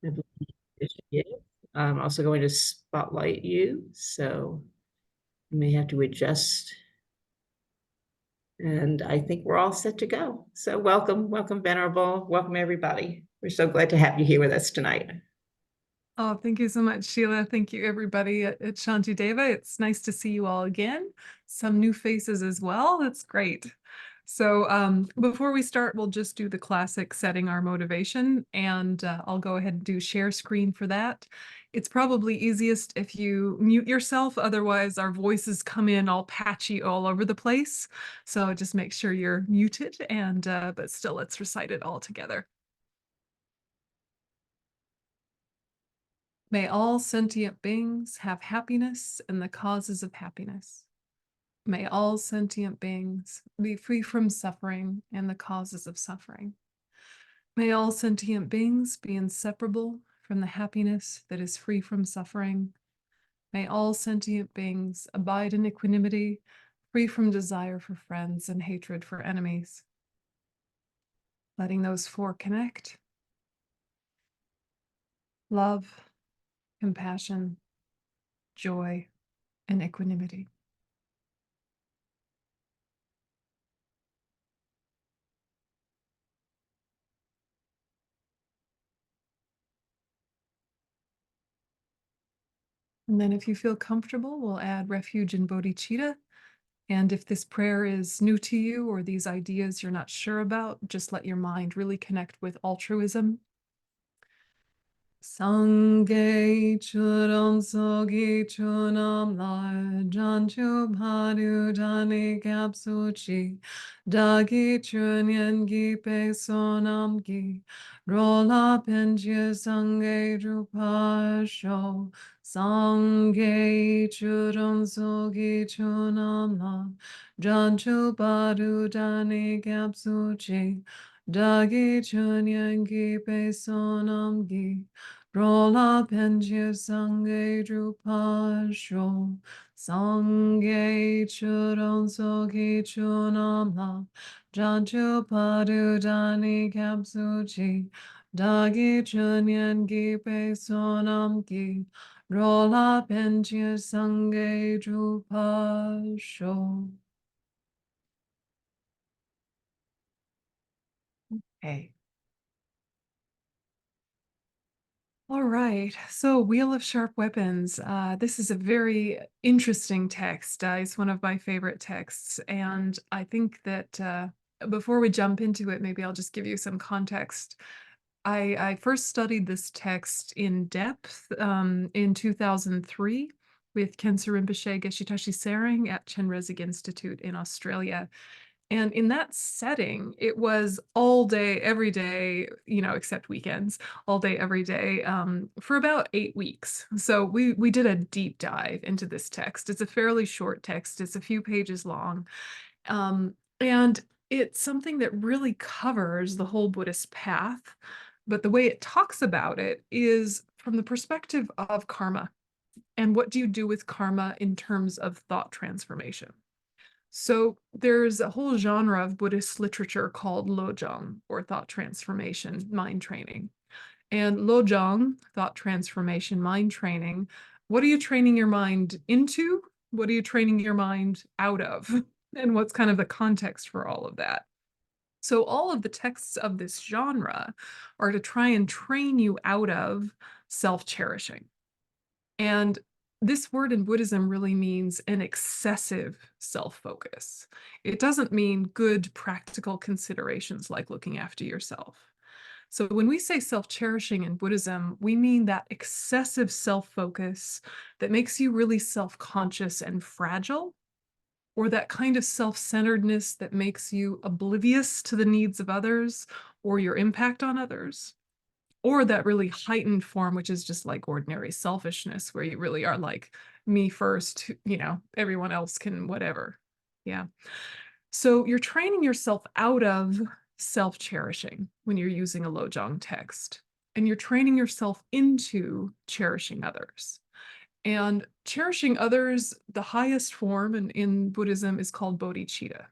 I believe she is. I'm also going to spotlight you, so you may have to adjust. And I think we're all set to go. So welcome, welcome, Venerable. Welcome, everybody. We're so glad to have you here with us tonight. Oh, thank you so much, Sheila. Thank you, everybody at Shantideva. It's nice to see you all again. Some new faces as well. That's great. So before we start, we'll just do the classic setting our motivation, and I'll go ahead and do share screen for that. It's probably easiest if you mute yourself, otherwise our voices come in all patchy all over the place. So just make sure you're muted, and but still let's recite it all together. May all sentient beings have happiness and the causes of happiness. May all sentient beings be free from suffering and the causes of suffering. May all sentient beings be inseparable from the happiness that is free from suffering. May all sentient beings abide in equanimity, free from desire for friends and hatred for enemies. Letting those four connect. Love, compassion, joy, and equanimity. And then if you feel comfortable, we'll add refuge in bodhicitta. And if this prayer is new to you or these ideas you're not sure about, just let your mind really connect with altruism. Sangye churam sogi chunam lai janchu bhadu dani kapsu chi dagi chunyan gi pe sonam gi rola penjya sangye drupa sho sangye churam sogi chunam lai janchu bhadu dani kapsu chi dagi chunyan gi pe sonam gi Rola penjya sangye drupa sho sangye churon sogi chunam la janchu padu dani kapsu chi dagi chunyan gi pe sonam gi rola penjya sangye drupa sho. Okay. All right, so Wheel of Sharp Weapons. This is a very interesting text. It's one of my favorite texts, and I think that before we jump into it, maybe I'll just give you some context. I first studied this text in depth in 2003 with Khensa Rinpoche Geshe Tashi Tsering at Chenrezig Institute in Australia. And in that setting, it was all day, every day, except weekends, all day, every day, for about 8 weeks. So we did a deep dive into this text. It's a fairly short text. It's a few pages long. And it's something that really covers the whole Buddhist path. But the way it talks about it is from the perspective of karma. And what do you do with karma in terms of thought transformation? So there's a whole genre of Buddhist literature called lojong, or thought transformation, mind training. And lojong, thought transformation, mind training, what are you training your mind into? What are you training your mind out of? And what's kind of the context for all of that? So all of the texts of this genre are to try and train you out of self-cherishing. And this word in Buddhism really means an excessive self-focus. It doesn't mean good practical considerations like looking after yourself. So when we say self-cherishing in Buddhism, we mean that excessive self-focus that makes you really self-conscious and fragile, or that kind of self-centeredness that makes you oblivious to the needs of others or your impact on others. Or that really heightened form, which is just like ordinary selfishness, where you really are like, me first, everyone else can whatever. Yeah. So you're training yourself out of self-cherishing when you're using a lojong text, and you're training yourself into cherishing others. And cherishing others, the highest form in Buddhism is called bodhicitta.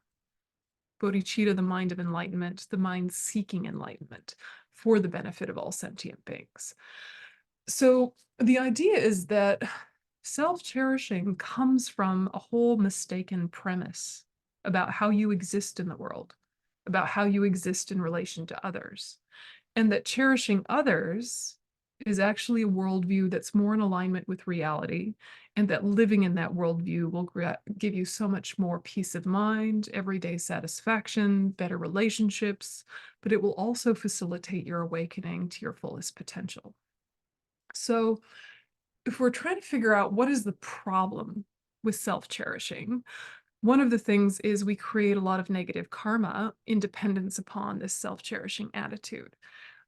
Bodhicitta, the mind of enlightenment, the mind seeking enlightenment, for the benefit of all sentient beings. So the idea is that self-cherishing comes from a whole mistaken premise about how you exist in the world, about how you exist in relation to others, and that cherishing others is actually a worldview that's more in alignment with reality, and that living in that worldview will give you so much more peace of mind, everyday satisfaction, better relationships, but it will also facilitate your awakening to your fullest potential. So if we're trying to figure out what is the problem with self-cherishing, one of the things is we create a lot of negative karma in dependence upon this self-cherishing attitude.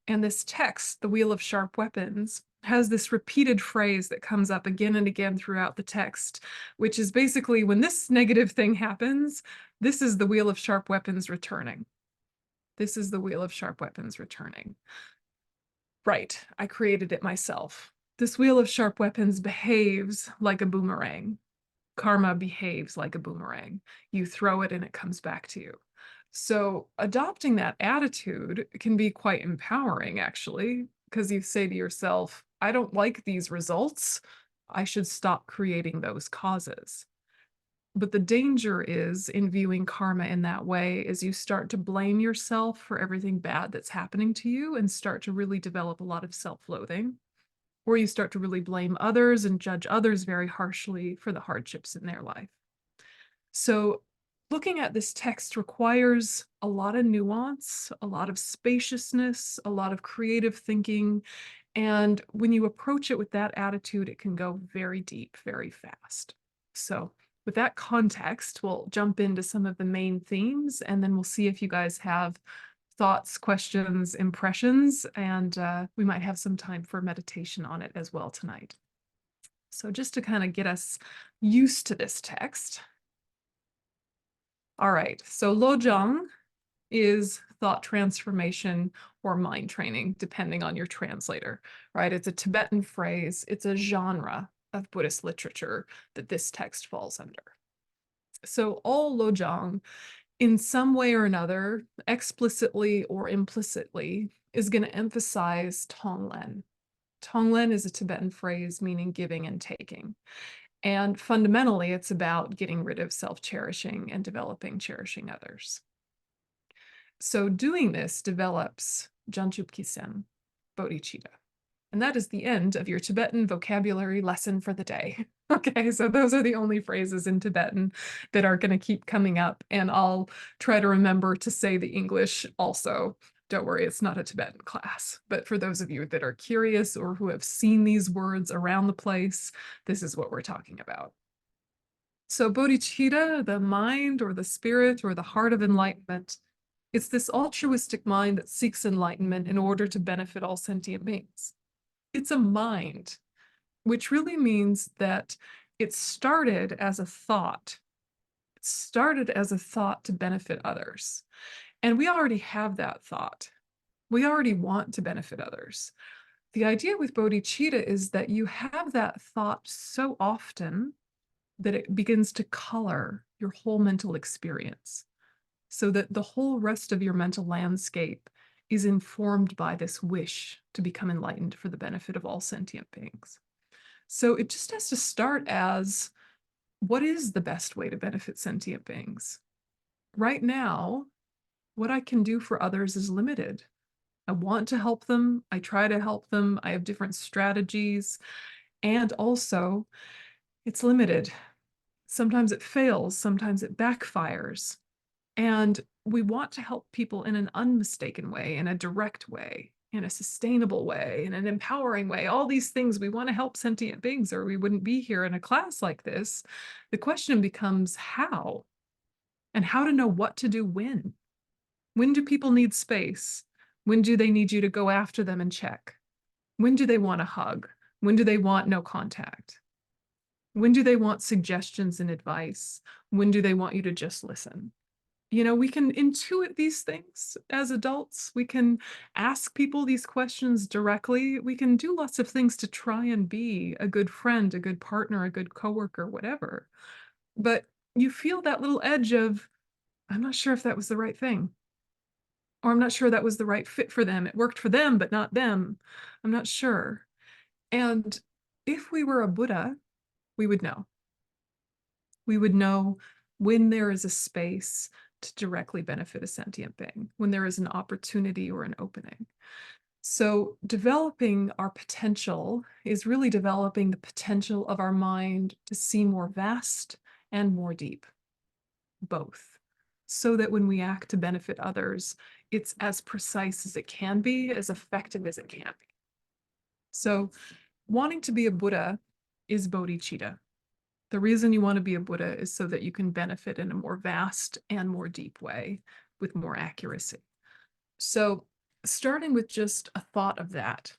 And this text, The Wheel of Sharp Weapons, has this repeated phrase that comes up again and again throughout the text, which is basically, when this negative thing happens, this is the Wheel of Sharp Weapons returning. This is the Wheel of Sharp Weapons returning. Right, I created it myself. This Wheel of Sharp Weapons behaves like a boomerang. Karma behaves like a boomerang. You throw it and it comes back to you. So adopting that attitude can be quite empowering, actually, because you say to yourself, I don't like these results. I should stop creating those causes. But the danger is in viewing karma in that way is you start to blame yourself for everything bad that's happening to you and start to really develop a lot of self-loathing, or you start to really blame others and judge others very harshly for the hardships in their life. So looking at this text requires a lot of nuance, a lot of spaciousness, a lot of creative thinking. And when you approach it with that attitude, it can go very deep, very fast. So with that context, we'll jump into some of the main themes, and then we'll see if you guys have thoughts, questions, impressions, and we might have some time for meditation on it as well tonight. So just to kind of get us used to this text. All right, so lojong is thought transformation or mind training, depending on your translator, right? It's a Tibetan phrase. It's a genre of Buddhist literature that this text falls under. So all lojong, in some way or another, explicitly or implicitly, is going to emphasize tonglen. Tonglen is a Tibetan phrase meaning giving and taking. And fundamentally, it's about getting rid of self-cherishing and developing cherishing others. So doing this develops Janchupkisen, bodhicitta. And that is the end of your Tibetan vocabulary lesson for the day. Okay, so those are the only phrases in Tibetan that are going to keep coming up, and I'll try to remember to say the English also. Don't worry, it's not a Tibetan class. But for those of you that are curious or who have seen these words around the place, this is what we're talking about. So bodhicitta, the mind or the spirit or the heart of enlightenment, it's this altruistic mind that seeks enlightenment in order to benefit all sentient beings. It's a mind, which really means that it started as a thought. It started as a thought to benefit others. And we already have that thought. We already want to benefit others. The idea with bodhicitta is that you have that thought so often that it begins to color your whole mental experience, so that the whole rest of your mental landscape is informed by this wish to become enlightened for the benefit of all sentient beings. So it just has to start as, what is the best way to benefit sentient beings? Right now, what I can do for others is limited. I want to help them. I try to help them. I have different strategies. And also, it's limited. Sometimes it fails. Sometimes it backfires. And we want to help people in an unmistaken way, in a direct way, in a sustainable way, in an empowering way. All these things, we want to help sentient beings, or we wouldn't be here in a class like this. The question becomes how, and how to know what to do when. When do people need space? When do they need you to go after them and check? When do they want a hug? When do they want no contact? When do they want suggestions and advice? When do they want you to just listen? You know, we can intuit these things as adults. We can ask people these questions directly. We can do lots of things to try and be a good friend, a good partner, a good coworker, whatever. But you feel that little edge of, I'm not sure if that was the right thing. Or I'm not sure that was the right fit for them. It worked for them, but not them. I'm not sure. And if we were a Buddha, we would know. We would know when there is a space to directly benefit a sentient being, when there is an opportunity or an opening. So developing our potential is really developing the potential of our mind to see more vast and more deep, both, so that when we act to benefit others, it's as precise as it can be, as effective as it can be. So wanting to be a Buddha is bodhicitta. The reason you want to be a Buddha is so that you can benefit in a more vast and more deep way with more accuracy. So starting with just a thought of that,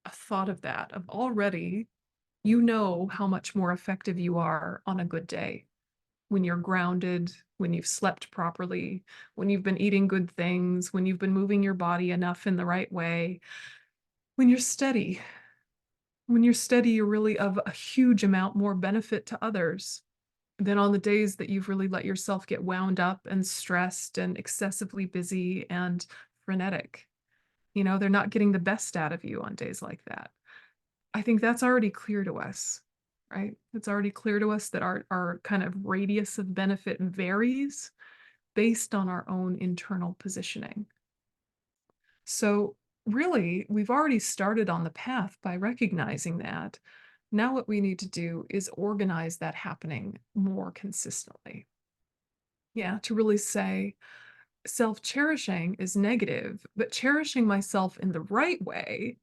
of already, you know how much more effective you are on a good day when you're grounded, when you've slept properly, when you've been eating good things, when you've been moving your body enough in the right way, when you're steady. When you're steady, you're really of a huge amount more benefit to others than on the days that you've really let yourself get wound up and stressed and excessively busy and frenetic. You know, they're not getting the best out of you on days like that. I think that's already clear to us, right? It's already clear to us that our kind of radius of benefit varies based on our own internal positioning. So really, we've already started on the path by recognizing that. Now what we need to do is organize that happening more consistently. Yeah, to really say self-cherishing is negative, but cherishing myself in the right way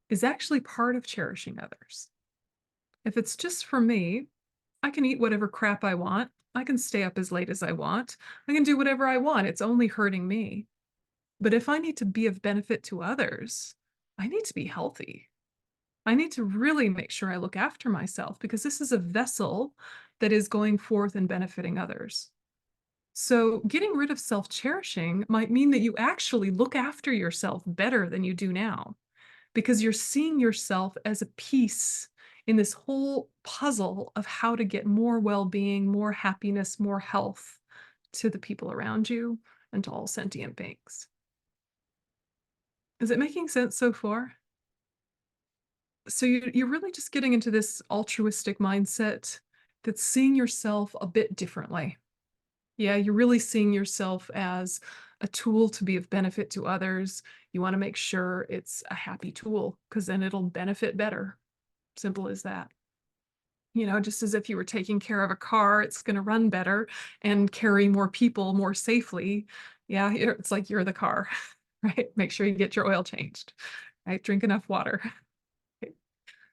is actually part of cherishing others. If it's just for me, I can eat whatever crap I want. I can stay up as late as I want. I can do whatever I want. It's only hurting me. But if I need to be of benefit to others, I need to be healthy. I need to really make sure I look after myself because this is a vessel that is going forth and benefiting others. So getting rid of self-cherishing might mean that you actually look after yourself better than you do now because you're seeing yourself as a piece in this whole puzzle of how to get more well-being, more happiness, more health to the people around you and to all sentient beings. Is it making sense so far? So you're really just getting into this altruistic mindset that's seeing yourself a bit differently. Yeah, you're really seeing yourself as a tool to be of benefit to others. You want to make sure it's a happy tool because then it'll benefit better. Simple as that. You know, just as if you were taking care of a car, it's going to run better and carry more people more safely. Yeah, it's like you're the car, right? Make sure you get your oil changed, right? Drink enough water.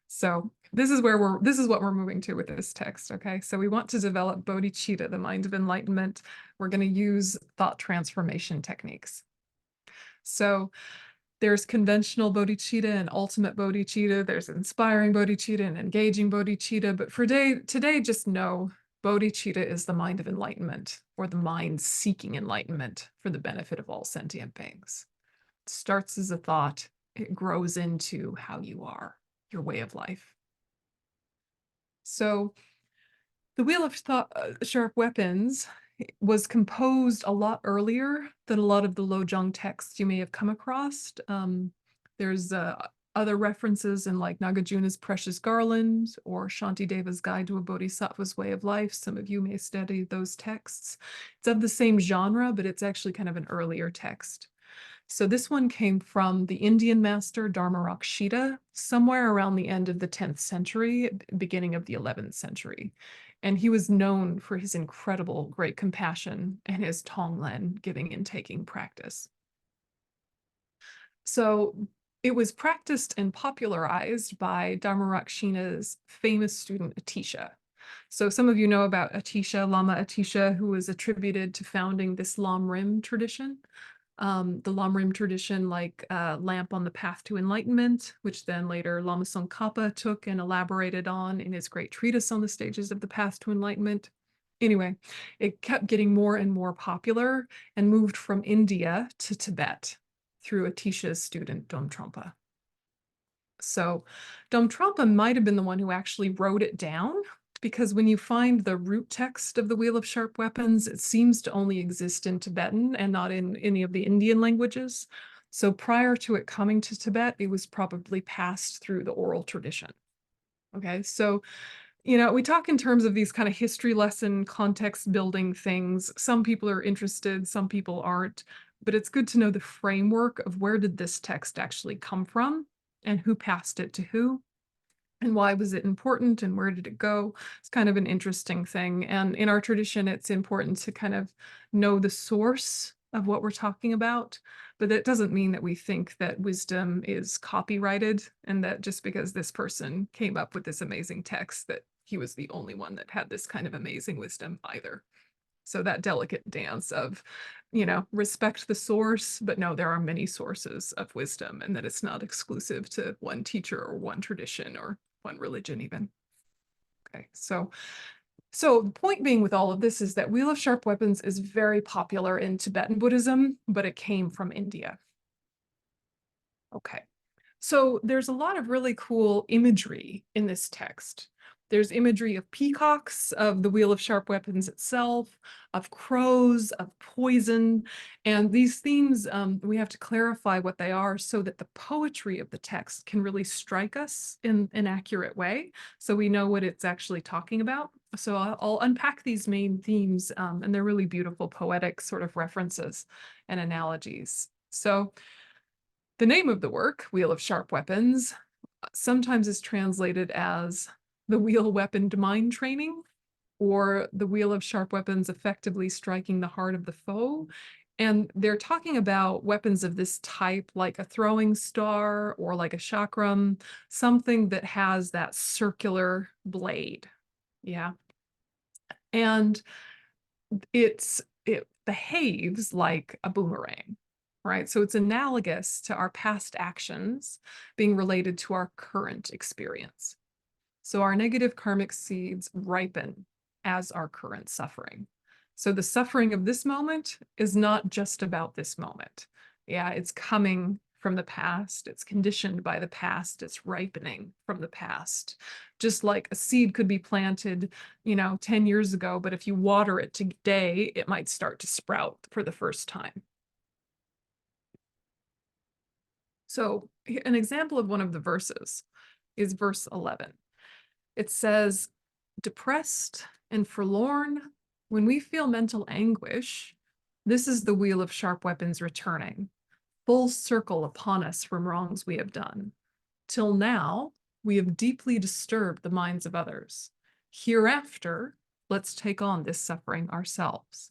So this is what we're moving to with this text, okay? So we want to develop bodhicitta, the mind of enlightenment. We're going to use thought transformation techniques. So there's conventional bodhicitta and ultimate bodhicitta. There's inspiring bodhicitta and engaging bodhicitta. But for today, just know bodhicitta is the mind of enlightenment or the mind seeking enlightenment for the benefit of all sentient beings. It starts as a thought. It grows into how you are, your way of life. So the Wheel of Sharp Weapons was composed a lot earlier than a lot of the lojong texts you may have come across. There's other references in like Nagarjuna's Precious Garland or Shantideva's Guide to a Bodhisattva's Way of Life. Some of you may study those texts. It's of the same genre, but it's actually kind of an earlier text. So this one came from the Indian master Dharmarakshita, somewhere around the end of the 10th century, beginning of the 11th century. And he was known for his incredible great compassion and his Tonglen giving and taking practice. So it was practiced and popularized by Dharmarakshita's famous student Atisha. So some of you know about Atisha, Lama Atisha, who was attributed to founding this Lam Rim tradition. The Lam Rim tradition, like Lamp on the Path to Enlightenment, which then later Lama Tsongkhapa took and elaborated on in his great treatise on the stages of the path to enlightenment. Anyway, it kept getting more and more popular and moved from India to Tibet through Atisha's student Dom Trungpa. So Dom Trungpa might have been the one who actually wrote it down, because when you find the root text of the Wheel of Sharp Weapons, it seems to only exist in Tibetan and not in any of the Indian languages. So prior to it coming to Tibet, it was probably passed through the oral tradition. Okay, so we talk in terms of these kind of history lesson, context building things. Some people are interested, some people aren't, but it's good to know the framework of where did this text actually come from and who passed it to who and why was it important and where did it go. It's kind of an interesting thing. And in our tradition, it's important to kind of know the source of what we're talking about. But that doesn't mean that we think that wisdom is copyrighted and that just because this person came up with this amazing text, that he was the only one that had this kind of amazing wisdom either. So that delicate dance of, respect the source, but no, there are many sources of wisdom and that it's not exclusive to one teacher or one tradition or one religion even. Okay, so the point being with all of this is that Wheel of Sharp Weapons is very popular in Tibetan Buddhism, but it came from India. Okay, so there's a lot of really cool imagery in this text. There's imagery of peacocks, of the Wheel of Sharp Weapons itself, of crows, of poison. And these themes, we have to clarify what they are so that the poetry of the text can really strike us in an accurate way, so we know what it's actually talking about. So I'll unpack these main themes, and they're really beautiful poetic sort of references and analogies. So the name of the work, Wheel of Sharp Weapons, sometimes is translated as the wheel weaponed mind training, or the Wheel of Sharp Weapons effectively striking the heart of the foe. And they're talking about weapons of this type, like a throwing star or like a chakram, something that has that circular blade. Yeah. And it behaves like a boomerang, right? So it's analogous to our past actions being related to our current experience. So our negative karmic seeds ripen as our current suffering. So the suffering of this moment is not just about this moment. Yeah, it's coming from the past. It's conditioned by the past. It's ripening from the past. Just like a seed could be planted, 10 years ago, but if you water it today, it might start to sprout for the first time. So an example of one of the verses is verse 11. It says, depressed and forlorn, when we feel mental anguish, this is the Wheel of Sharp Weapons returning, full circle upon us from wrongs we have done. Till now, we have deeply disturbed the minds of others. Hereafter, let's take on this suffering ourselves.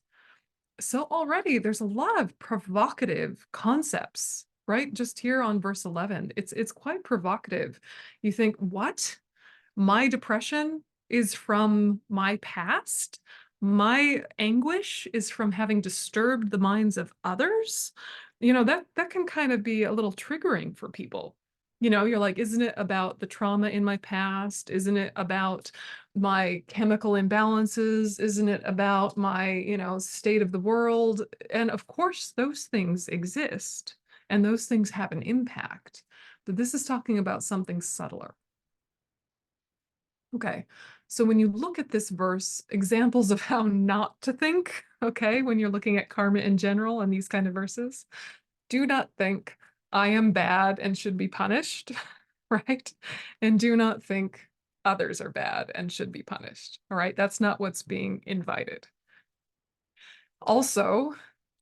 So already there's a lot of provocative concepts, right? Just here on verse 11, it's quite provocative. You think, what? My depression is from my past. My anguish is from having disturbed the minds of others. That can kind of be a little triggering for people. You're like, isn't it about the trauma in my past? Isn't it about my chemical imbalances? Isn't it about my, state of the world? And of course, those things exist and those things have an impact. But this is talking about something subtler. Okay, so when you look at this verse, examples of how not to think, okay, when you're looking at karma in general and these kind of verses, do not think I am bad and should be punished, right? And do not think others are bad and should be punished, all right? That's not what's being invited. Also,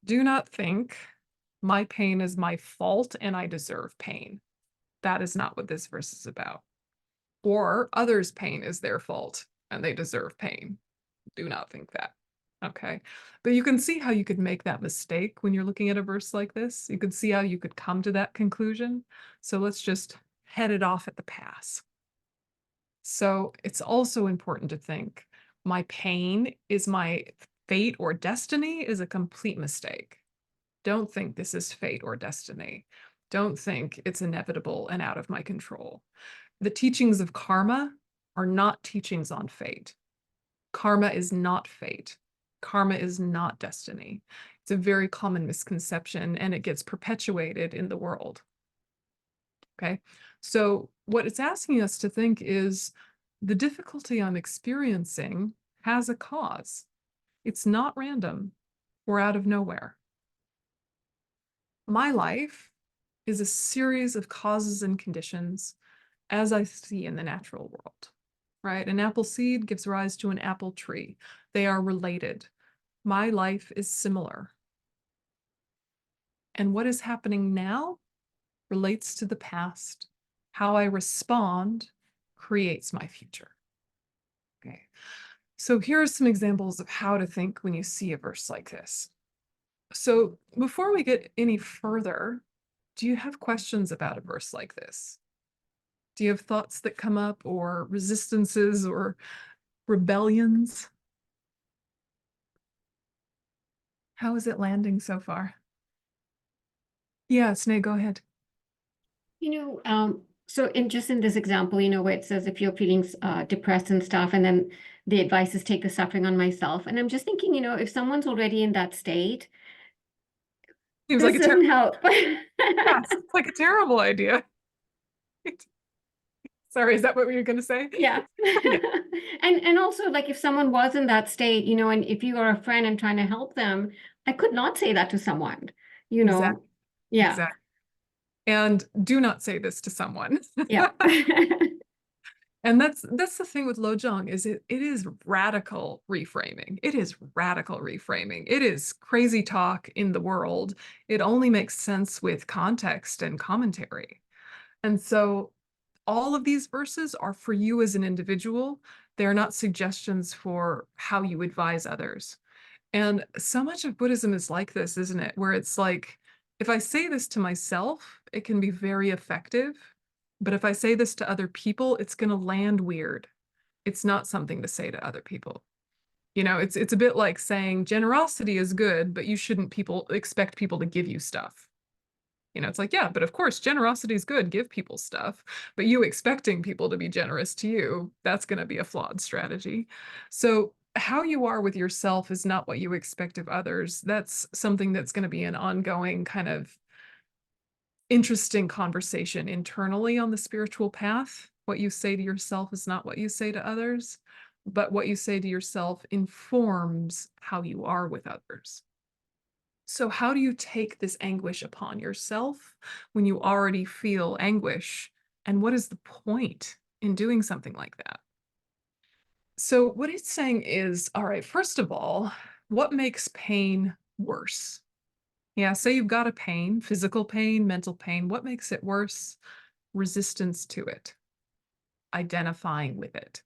do not think my pain is my fault and I deserve pain. That is not what this verse is about. Or others' pain is their fault and they deserve pain. Do not think that. Okay. But you can see how you could make that mistake when you're looking at a verse like this. You could see how you could come to that conclusion. So let's just head it off at the pass. So it's also important to think my pain is my fate or destiny is a complete mistake. Don't think this is fate or destiny. Don't think it's inevitable and out of my control. The teachings of karma are not teachings on fate. Karma is not fate. Karma is not destiny. It's a very common misconception and it gets perpetuated in the world. Okay, so what it's asking us to think is the difficulty I'm experiencing has a cause. It's not random or out of nowhere. My life is a series of causes and conditions as I see in the natural world, right? An apple seed gives rise to an apple tree. They are related. My life is similar. And what is happening now relates to the past. How I respond creates my future. Okay. So here are some examples of how to think when you see a verse like this. So before we get any further, do you have questions about a verse like this? Do you have thoughts that come up or resistances or rebellions? How is it landing so far? Yeah, Sneh, go ahead. So in this example, where it says if you're feeling depressed and stuff, and then the advice is take the suffering on myself. And I'm just thinking, if someone's already in that state, Seems this like a doesn't help. yeah, it's like a terrible idea. Sorry, is that what you were going to say? Yeah. Yeah. And also, like, if someone was in that state, and if you are a friend and trying to help them, I could not say that to someone, you know. Exactly. Yeah. Exactly. And do not say this to someone. Yeah. And that's the thing with lojong is it is radical reframing. It is radical reframing. It is crazy talk in the world. It only makes sense with context and commentary. And so all of these verses are for you as an individual. They're not suggestions for how you advise others. And so much of Buddhism is like this, isn't it? Where it's like, if I say this to myself, it can be very effective. But if I say this to other people, it's going to land weird. It's not something to say to other people. It's a bit like saying generosity is good, but you shouldn't expect people to give you stuff. It's like, yeah, but of course, generosity is good. Give people stuff. But you expecting people to be generous to you, that's going to be a flawed strategy. So how you are with yourself is not what you expect of others. That's something that's going to be an ongoing kind of interesting conversation internally on the spiritual path. What you say to yourself is not what you say to others, but what you say to yourself informs how you are with others. So how do you take this anguish upon yourself when you already feel anguish? And what is the point in doing something like that? So what it's saying is, all right, first of all, what makes pain worse? Yeah, say you've got a pain, physical pain, mental pain. What makes it worse? Resistance to it, identifying with it.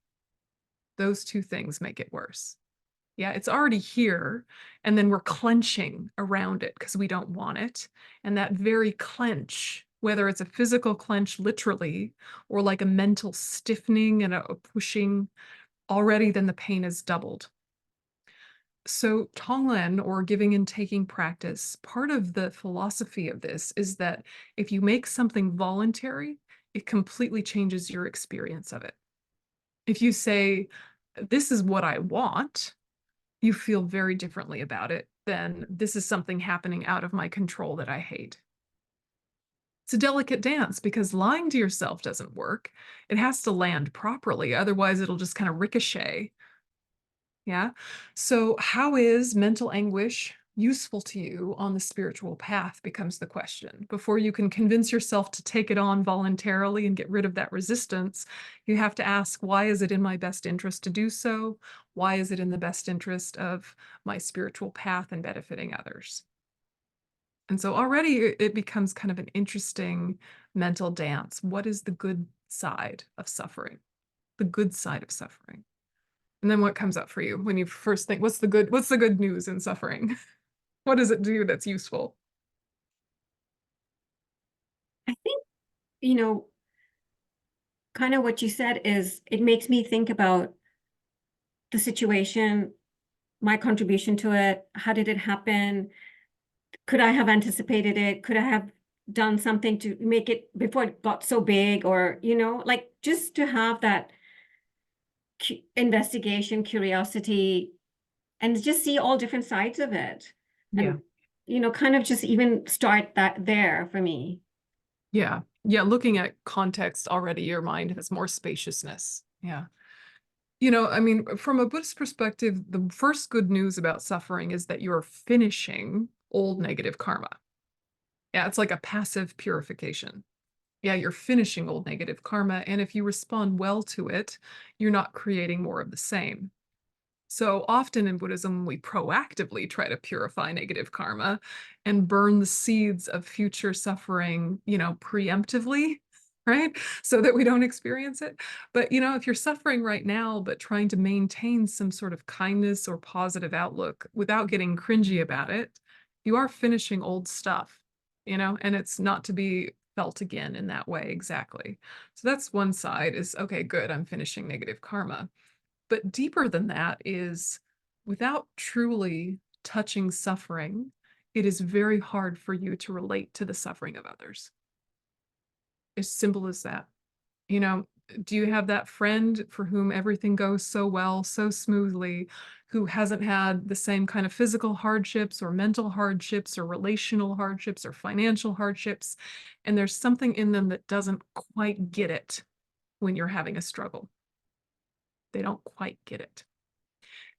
Those two things make it worse. Yeah, it's already here. And then we're clenching around it because we don't want it. And that very clench, whether it's a physical clench literally or like a mental stiffening and a pushing, already then the pain is doubled. So Tonglen, or giving and taking practice, part of the philosophy of this is that if you make something voluntary, it completely changes your experience of it. If you say, this is what I want, you feel very differently about it than this is something happening out of my control that I hate. It's a delicate dance because lying to yourself doesn't work. It has to land properly. Otherwise, it'll just kind of ricochet. Yeah. So how is mental anguish useful to you on the spiritual path becomes the question. Before you can convince yourself to take it on voluntarily and get rid of that resistance, you have to ask, why is it in my best interest to do so? Why is it in the best interest of my spiritual path and benefiting others? And so already it becomes kind of an interesting mental dance. What is the good side of suffering? The good side of suffering. And then what comes up for you when you first think, what's the good news in suffering? What does it do that's useful? I think, kind of what you said is it makes me think about the situation, my contribution to it. How did it happen? Could I have anticipated it? Could I have done something to make it before it got so big? Or, like just to have that investigation, curiosity, and just see all different sides of it. Yeah. And, kind of just even start that there for me. Yeah. Yeah. Looking at context already, your mind has more spaciousness. Yeah. You know, I mean, from a Buddhist perspective, the first good news about suffering is that you're finishing old negative karma. Yeah, it's like a passive purification. Yeah, you're finishing old negative karma. And if you respond well to it, you're not creating more of the same. So often in Buddhism, we proactively try to purify negative karma and burn the seeds of future suffering, you know, preemptively, right? So that we don't experience it. But, you know, if you're suffering right now, but trying to maintain some sort of kindness or positive outlook without getting cringy about it, you are finishing old stuff, you know, and it's not to be felt again in that way exactly. So that's one side is, okay, good, I'm finishing negative karma. But deeper than that is without truly touching suffering, it is very hard for you to relate to the suffering of others. As simple as that. You know, do you have that friend for whom everything goes so well, so smoothly, who hasn't had the same kind of physical hardships or mental hardships or relational hardships or financial hardships, and there's something in them that doesn't quite get it when you're having a struggle? They don't quite get it.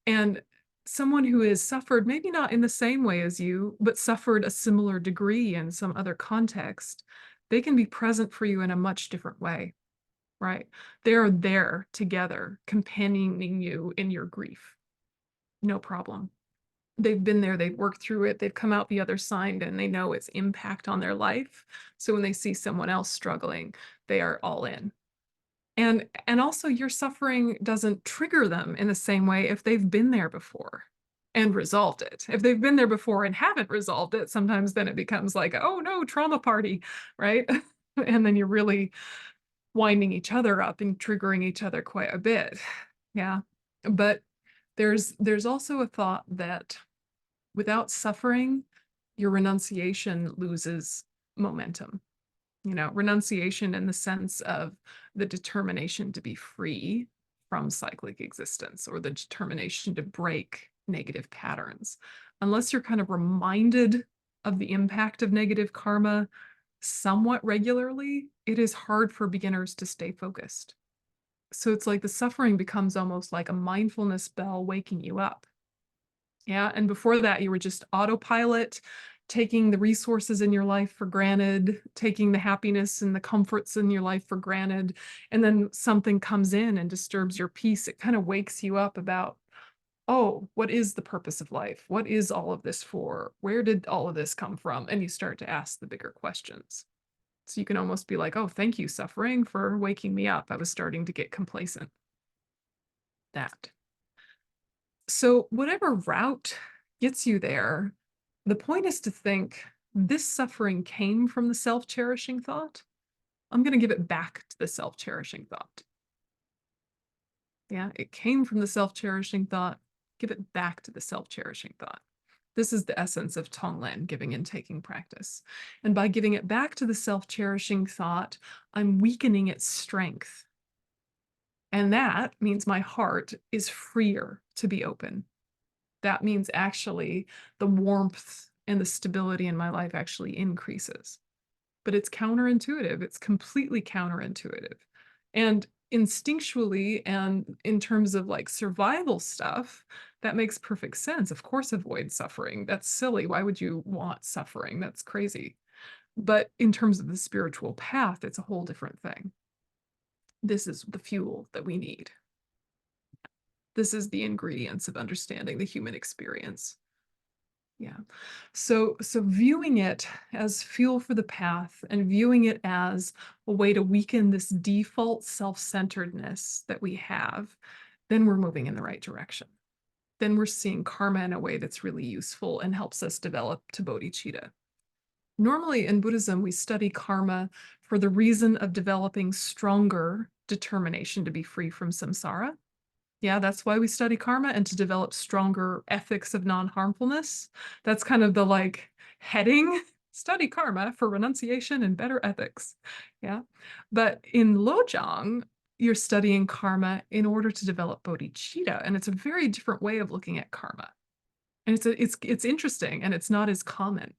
And someone who has suffered, maybe not in the same way as you, but suffered a similar degree in some other context, they can be present for you in a much different way, right? They're there together, companioning you in your grief. No problem. They've been there, they've worked through it, they've come out the other side, and they know its impact on their life. So when they see someone else struggling, they are all in. And also your suffering doesn't trigger them in the same way if they've been there before and resolved it. If they've been there before and haven't resolved it, sometimes then it becomes like, oh no, trauma party, right? And then you're really winding each other up and triggering each other quite a bit. Yeah. But there's also a thought that without suffering, your renunciation loses momentum. You know, renunciation in the sense of the determination to be free from cyclic existence or the determination to break negative patterns. Unless you're kind of reminded of the impact of negative karma somewhat regularly, it is hard for beginners to stay focused. So it's like the suffering becomes almost like a mindfulness bell waking you up. Yeah. And before that, you were just autopilot, taking the resources in your life for granted, taking the happiness and the comforts in your life for granted. And then something comes in and disturbs your peace. It kind of wakes you up about, oh, what is the purpose of life? What is all of this for? Where did all of this come from? And you start to ask the bigger questions. So you can almost be like, oh, thank you, suffering, for waking me up. I was starting to get complacent. That. So whatever route gets you there, the point is to think this suffering came from the self-cherishing thought. I'm going to give it back to the self-cherishing thought. Yeah, it came from the self-cherishing thought. Give it back to the self-cherishing thought. This is the essence of Tonglen, giving and taking practice. And by giving it back to the self-cherishing thought, I'm weakening its strength. And that means my heart is freer to be open. That means actually the warmth and the stability in my life actually increases. But it's counterintuitive. It's completely counterintuitive. And instinctually and in terms of like survival stuff, that makes perfect sense. Of course, avoid suffering. That's silly. Why would you want suffering? That's crazy. But in terms of the spiritual path, it's a whole different thing. This is the fuel that we need. This is the ingredients of understanding the human experience. Yeah. So viewing it as fuel for the path and viewing it as a way to weaken this default self-centeredness that we have, then we're moving in the right direction. Then we're seeing karma in a way that's really useful and helps us develop to bodhicitta. Normally in Buddhism, we study karma for the reason of developing stronger determination to be free from samsara. Yeah, that's why we study karma, and to develop stronger ethics of non-harmfulness. That's kind of the like heading, study karma for renunciation and better ethics. Yeah. But in lojong, you're studying karma in order to develop bodhicitta. And it's a very different way of looking at karma. And it's interesting and it's not as common.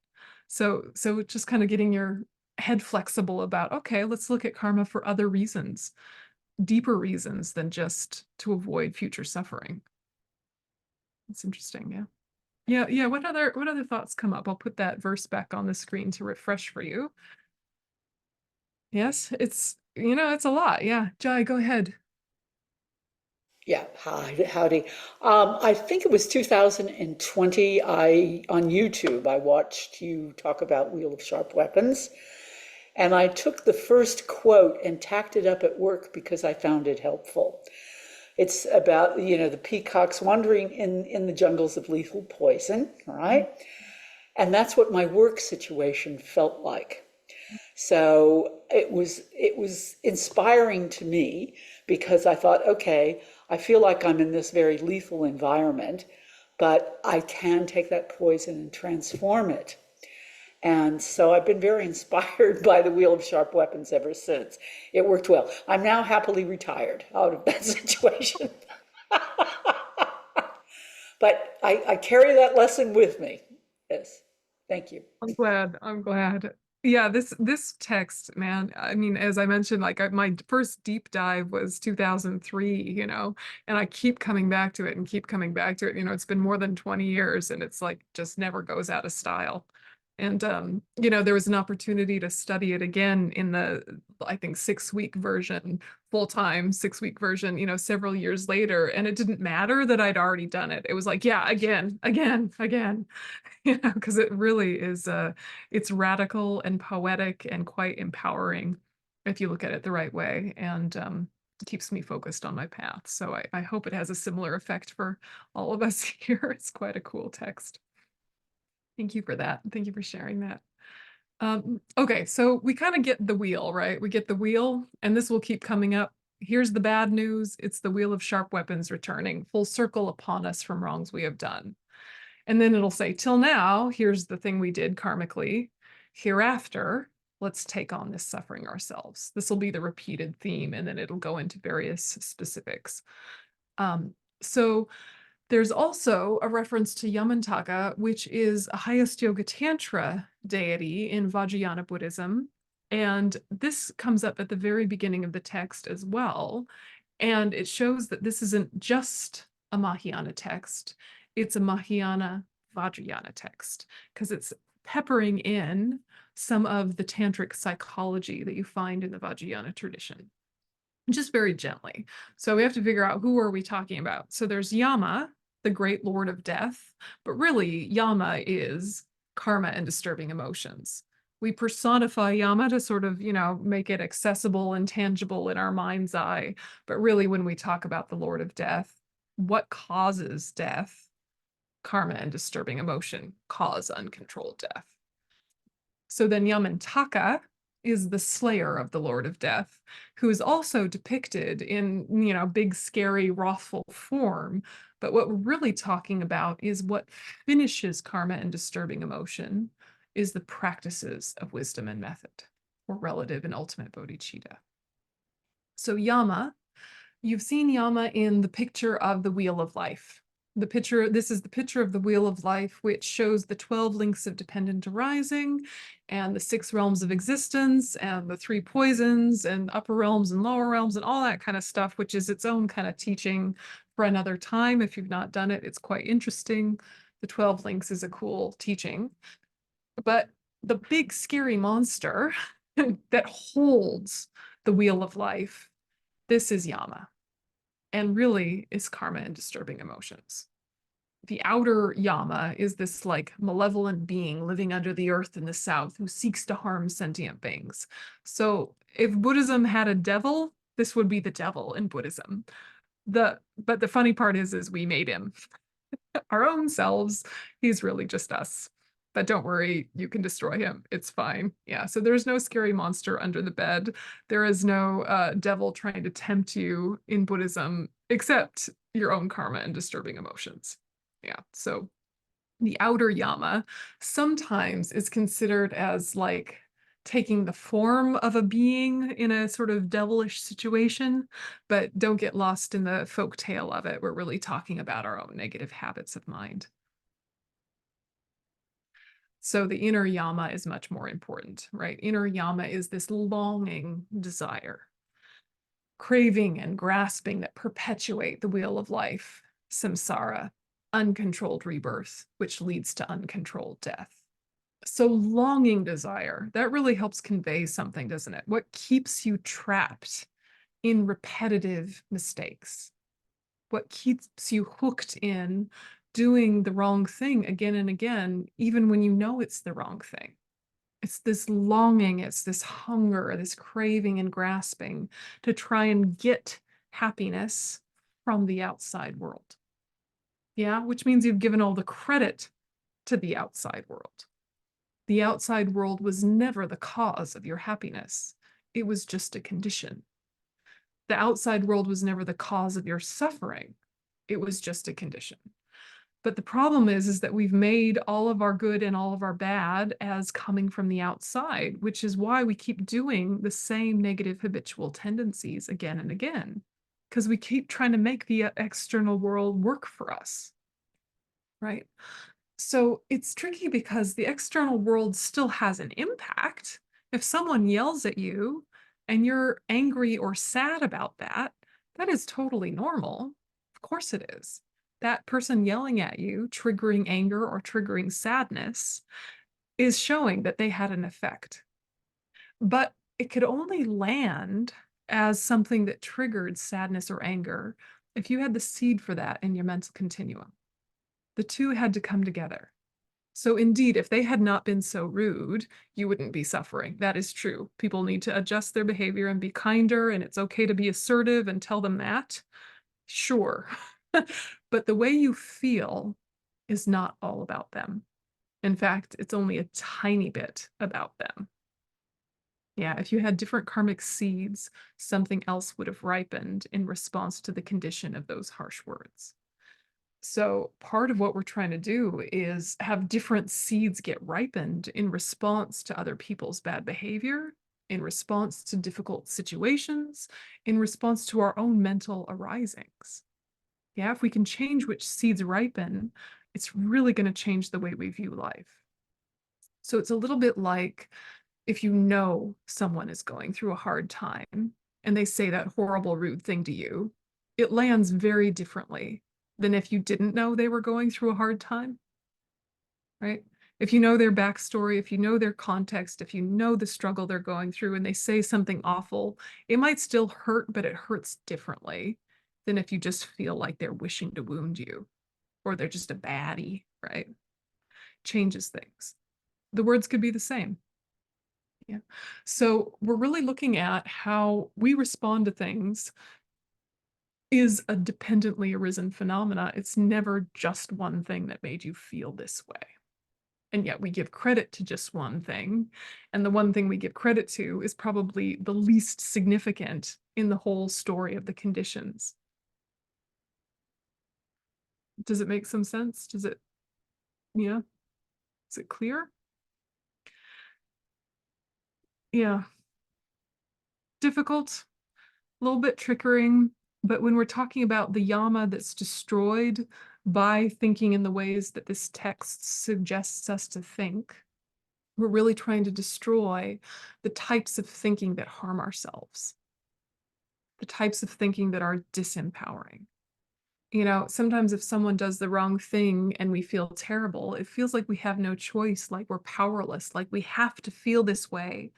So just kind of getting your head flexible about, okay, let's look at karma for other reasons. deeper reasons than just to avoid future suffering. It's interesting, yeah. Yeah, what other thoughts come up? I'll put that verse back on the screen to refresh for you. Yes, it's it's a lot. Yeah. Jai, go ahead. Yeah, hi, howdy. I think it was 2020. On YouTube, I watched you talk about Wheel of Sharp Weapons, and I took the first quote and tacked it up at work because I found it helpful. It's about, the peacocks wandering in the jungles of lethal poison, right? And that's what my work situation felt like. So it was inspiring to me because I thought, okay, I feel like I'm in this very lethal environment, but I can take that poison and transform it. And so I've been very inspired by the Wheel of Sharp Weapons ever since. It worked well. I'm now happily retired out of that situation. But I carry that lesson with me. Yes. Thank you. I'm glad. Yeah, this text, man, I mean, as I mentioned, like my first deep dive was 2003, and I keep coming back to it and keep coming back to it. It's been more than 20 years and it's like just never goes out of style. And there was an opportunity to study it again in the, I think, 6-week version, full-time 6-week version, several years later. And it didn't matter that I'd already done it. It was like, yeah, again, because it really is it's radical and poetic and quite empowering if you look at it the right way, and keeps me focused on my path. So I hope it has a similar effect for all of us here. It's quite a cool text. Thank you for that. Thank you for sharing that. Okay, so we kind of get the wheel, right? We get the wheel, and this will keep coming up. Here's the bad news. It's the wheel of sharp weapons returning, full circle upon us from wrongs we have done. And then it'll say, till now, here's the thing we did karmically. Hereafter, let's take on this suffering ourselves. This will be the repeated theme, and then it'll go into various specifics. So there's also a reference to Yamantaka, which is a highest yoga tantra deity in Vajrayana Buddhism. And this comes up at the very beginning of the text as well. And it shows that this isn't just a Mahayana text, it's a Mahayana Vajrayana text, because it's peppering in some of the tantric psychology that you find in the Vajrayana tradition, just very gently. So we have to figure out, who are we talking about? So there's Yama, the great lord of death, but really Yama is karma and disturbing emotions. We personify Yama to sort of, make it accessible and tangible in our mind's eye. But really, when we talk about the lord of death, what causes death? Karma and disturbing emotion cause uncontrolled death. So then Yamantaka is the slayer of the Lord of Death, who is also depicted in, big, scary, wrathful form. But what we're really talking about is what finishes karma and disturbing emotion is the practices of wisdom and method, or relative and ultimate bodhicitta. So Yama, you've seen Yama in the picture of the Wheel of Life. This is the picture of the Wheel of Life, which shows the 12 links of dependent arising and the 6 realms of existence and the 3 poisons and upper realms and lower realms and all that kind of stuff, which is its own kind of teaching for another time. If you've not done it, it's quite interesting. The 12 links is a cool teaching. But the big scary monster that holds the Wheel of Life, this is Yama, and really is karma and disturbing emotions. The outer Yama is this like malevolent being living under the earth in the south who seeks to harm sentient beings. So if Buddhism had a devil, this would be the devil in Buddhism. But the funny part is we made him our own selves. He's really just us. But don't worry, you can destroy him. It's fine. Yeah, so there's no scary monster under the bed. There is no devil trying to tempt you in Buddhism, except your own karma and disturbing emotions. Yeah, so the outer Yama sometimes is considered as like taking the form of a being in a sort of devilish situation, but don't get lost in the folk tale of it. We're really talking about our own negative habits of mind. So the inner Yama is much more important, right? Inner Yama is this longing desire. craving and grasping that perpetuate the wheel of life, samsara, uncontrolled rebirth, which leads to uncontrolled death. So longing desire, that really helps convey something, doesn't it? What keeps you trapped in repetitive mistakes? What keeps you hooked in doing the wrong thing again and again, even when you know it's the wrong thing? It's this longing, it's this hunger, this craving and grasping to try and get happiness from the outside world. Yeah, which means you've given all the credit to the outside world. The outside world was never the cause of your happiness. It was just a condition. The outside world was never the cause of your suffering. It was just a condition. But the problem is that we've made all of our good and all of our bad as coming from the outside, which is why we keep doing the same negative habitual tendencies again and again, because we keep trying to make the external world work for us, right? So it's tricky because the external world still has an impact. If someone yells at you and you're angry or sad about that, that is totally normal. Of course it is. That person yelling at you, triggering anger or triggering sadness, is showing that they had an effect. But it could only land as something that triggered sadness or anger if you had the seed for that in your mental continuum. The two had to come together. So indeed, if they had not been so rude, you wouldn't be suffering. That is true. People need to adjust their behavior and be kinder, and it's okay to be assertive and tell them that. Sure. But the way you feel is not all about them. In fact, it's only a tiny bit about them. Yeah, if you had different karmic seeds, something else would have ripened in response to the condition of those harsh words. So part of what we're trying to do is have different seeds get ripened in response to other people's bad behavior, in response to difficult situations, in response to our own mental arisings. Yeah, if we can change which seeds ripen, it's really going to change the way we view life. So it's a little bit like if you know someone is going through a hard time and they say that horrible, rude thing to you, it lands very differently than if you didn't know they were going through a hard time, right? If you know their backstory, if you know their context, if you know the struggle they're going through and they say something awful, it might still hurt, but it hurts differently than if you just feel like they're wishing to wound you or they're just a baddie, right? Changes things. The words could be the same. Yeah. So we're really looking at how we respond to things is a dependently arisen phenomena. It's never just one thing that made you feel this way. And yet we give credit to just one thing. And the one thing we give credit to is probably the least significant in the whole story of the conditions. Does it make some sense? Does it, yeah? Is it clear? Yeah. Difficult, a little bit triggering, but when we're talking about the yama that's destroyed by thinking in the ways that this text suggests us to think, we're really trying to destroy the types of thinking that harm ourselves, the types of thinking that are disempowering. You know, sometimes if someone does the wrong thing and we feel terrible, it feels like we have no choice, like we're powerless, like we have to feel this way.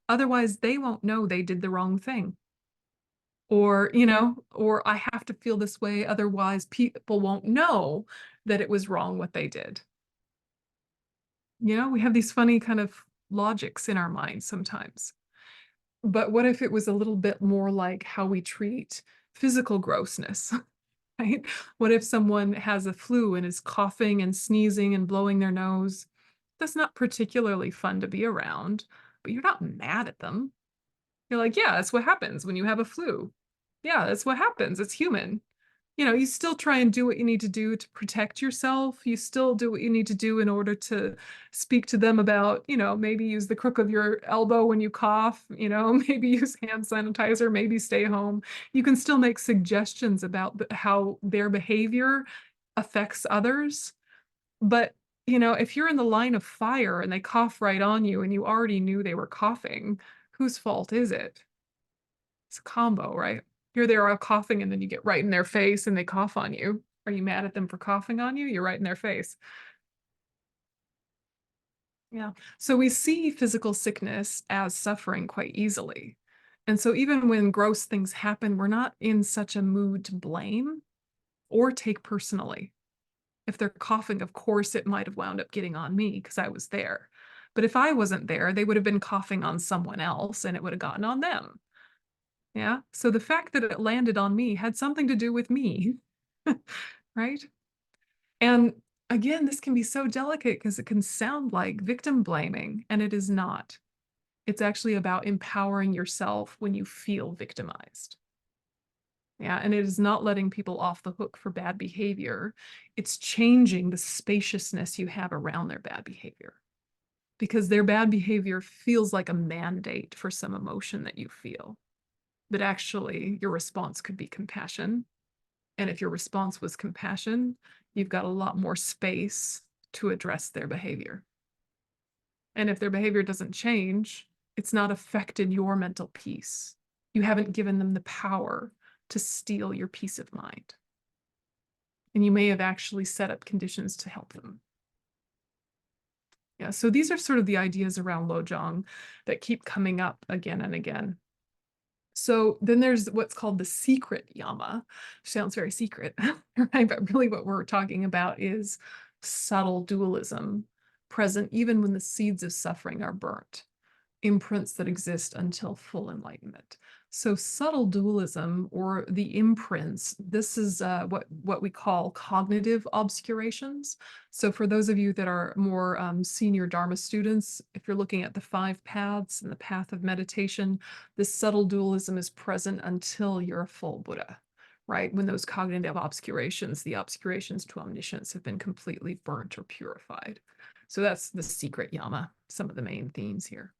Otherwise, they won't know they did the wrong thing. Or, you know, or I have to feel this way, otherwise people won't know that it was wrong what they did. You know, we have these funny kind of logics in our minds sometimes. But what if it was a little bit more like how we treat physical grossness, right? What if someone has a flu and is coughing and sneezing and blowing their nose? That's not particularly fun to be around, but you're not mad at them. You're like, yeah, that's what happens when you have a flu. Yeah, that's what happens. It's human. You know, you still try and do what you need to do to protect yourself. You still do what you need to do in order to speak to them about, you know, maybe use the crook of your elbow when you cough, you know, maybe use hand sanitizer, maybe stay home. You can still make suggestions about how their behavior affects others. But, you know, if you're in the line of fire and they cough right on you and you already knew they were coughing, whose fault is it? It's a combo, right? Here they are all coughing, and then you get right in their face and they cough on you. Are you mad at them for coughing on you? You're right in their face. Yeah. So we see physical sickness as suffering quite easily. And so even when gross things happen, we're not in such a mood to blame or take personally. If they're coughing, of course, it might have wound up getting on me because I was there. But if I wasn't there, they would have been coughing on someone else and it would have gotten on them. Yeah. So the fact that it landed on me had something to do with me. Right. And again, this can be so delicate because it can sound like victim blaming, and it is not. It's actually about empowering yourself when you feel victimized. Yeah, and it is not letting people off the hook for bad behavior. It's changing the spaciousness you have around their bad behavior, because their bad behavior feels like a mandate for some emotion that you feel. But actually, your response could be compassion. And if your response was compassion, you've got a lot more space to address their behavior. And if their behavior doesn't change, it's not affected your mental peace. You haven't given them the power to steal your peace of mind. And you may have actually set up conditions to help them. Yeah, so these are sort of the ideas around lojong that keep coming up again and again. So then there's what's called the secret yama. Sounds very secret, right? But really what we're talking about is subtle dualism present even when the seeds of suffering are burnt, imprints that exist until full enlightenment. So subtle dualism, or the imprints, this is what we call cognitive obscurations. So for those of you that are more senior Dharma students, if you're looking at the 5 paths and the path of meditation, this subtle dualism is present until you're a full Buddha, right? When those cognitive obscurations, the obscurations to omniscience, have been completely burnt or purified. So that's the secret yama, some of the main themes here.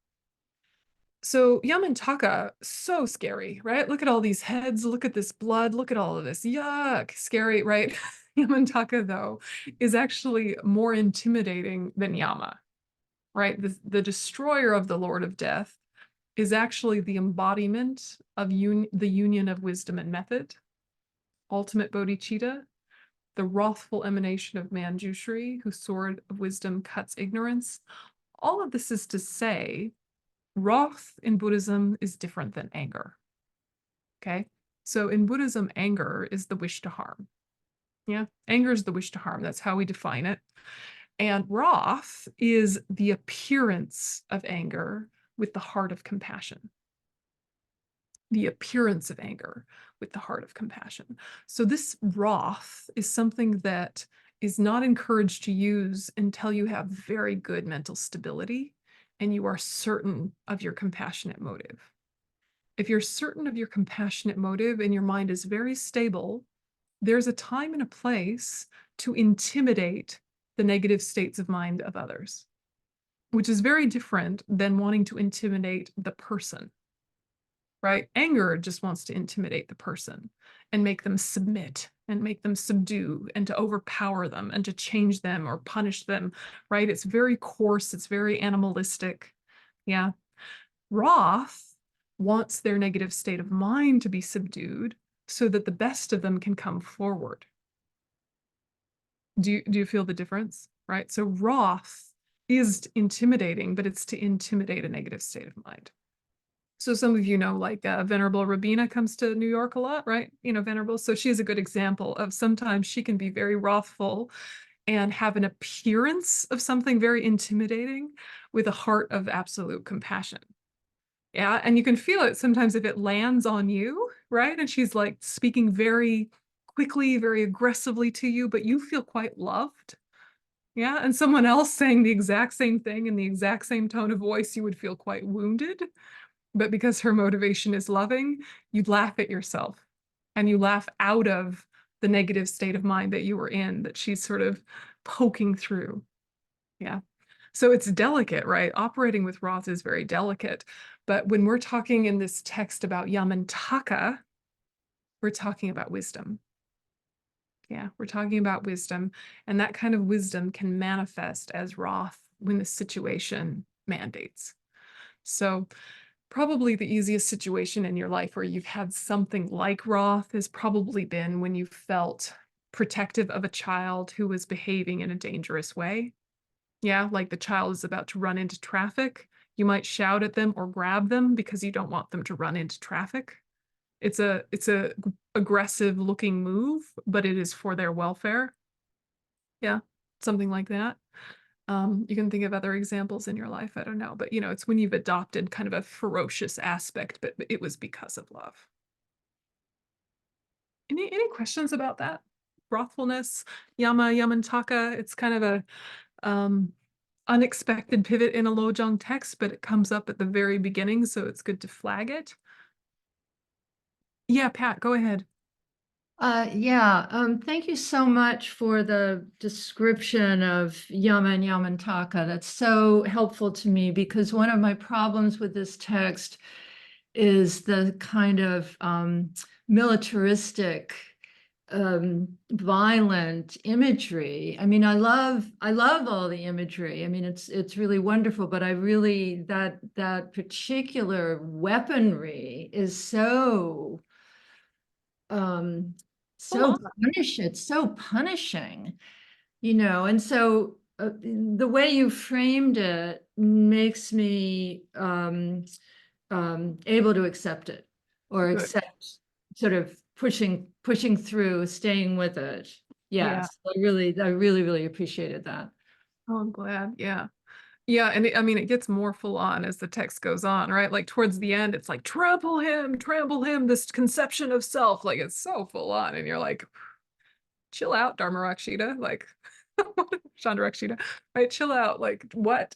So Yamantaka, so scary, right? Look at all these heads, look at this blood, look at all of this, yuck, scary, right? Yamantaka, though, is actually more intimidating than Yama, right? The destroyer of the Lord of Death is actually the embodiment of the union of wisdom and method, ultimate bodhicitta, the wrathful emanation of Manjushri, whose sword of wisdom cuts ignorance. All of this is to say, wrath in Buddhism is different than anger. Okay. So in Buddhism, anger is the wish to harm. Yeah. Anger is the wish to harm. That's how we define it. And wrath is the appearance of anger with the heart of compassion. The appearance of anger with the heart of compassion. So this wrath is something that is not encouraged to use until you have very good mental stability and you are certain of your compassionate motive. If you're certain of your compassionate motive and your mind is very stable, there's a time and a place to intimidate the negative states of mind of others, which is very different than wanting to intimidate the person, right? Anger just wants to intimidate the person and make them submit and make them subdue and to overpower them and to change them or punish them, right? It's very coarse, it's very animalistic. Yeah. Wrath wants their negative state of mind to be subdued so that the best of them can come forward. Do you feel the difference, right? So wrath is intimidating, but it's to intimidate a negative state of mind. So some of you know, like Venerable Rabina comes to New York a lot, right? You know, Venerable. So she is a good example of sometimes she can be very wrathful and have an appearance of something very intimidating with a heart of absolute compassion. Yeah, and you can feel it sometimes if it lands on you, right? And she's like speaking very quickly, very aggressively to you, but you feel quite loved. Yeah, and someone else saying the exact same thing in the exact same tone of voice, you would feel quite wounded. But because her motivation is loving, you'd laugh at yourself and you laugh out of the negative state of mind that you were in, that she's sort of poking through. Yeah. So it's delicate, right? Operating with wrath is very delicate. But when we're talking in this text about Yamantaka, we're talking about wisdom. Yeah, we're talking about wisdom. And that kind of wisdom can manifest as wrath when the situation mandates. So probably the easiest situation in your life where you've had something like wrath has probably been when you felt protective of a child who was behaving in a dangerous way. Yeah, like the child is about to run into traffic. You might shout at them or grab them because you don't want them to run into traffic. It's a aggressive looking move, but it is for their welfare. Yeah, something like that. You can think of other examples in your life. I don't know, but it's when you've adopted kind of a ferocious aspect, but it was because of love. Any questions about that? Wrathfulness, yamantaka. It's kind of a unexpected pivot in a lojong text, but it comes up at the very beginning, so it's good to flag it. Yeah, Pat, go ahead. Thank you so much for the description of yama and yamantaka. That's so helpful to me because one of my problems with this text is the kind of militaristic, violent imagery. I mean, I love all the imagery. I mean, it's really wonderful, but I really that particular weaponry is so it's so punishing, and so the way you framed it makes me able to accept it or Good. accept sort of pushing through, staying with it. Yeah. Yes, I really appreciated that. Oh, I'm glad. Yeah. Yeah, and I mean, it gets more full on as the text goes on, right? Like towards the end, it's like trample him, this conception of self, like it's so full on, and you're like, chill out, Dharmarakshita, like Chandarakshita, right? Chill out, like what?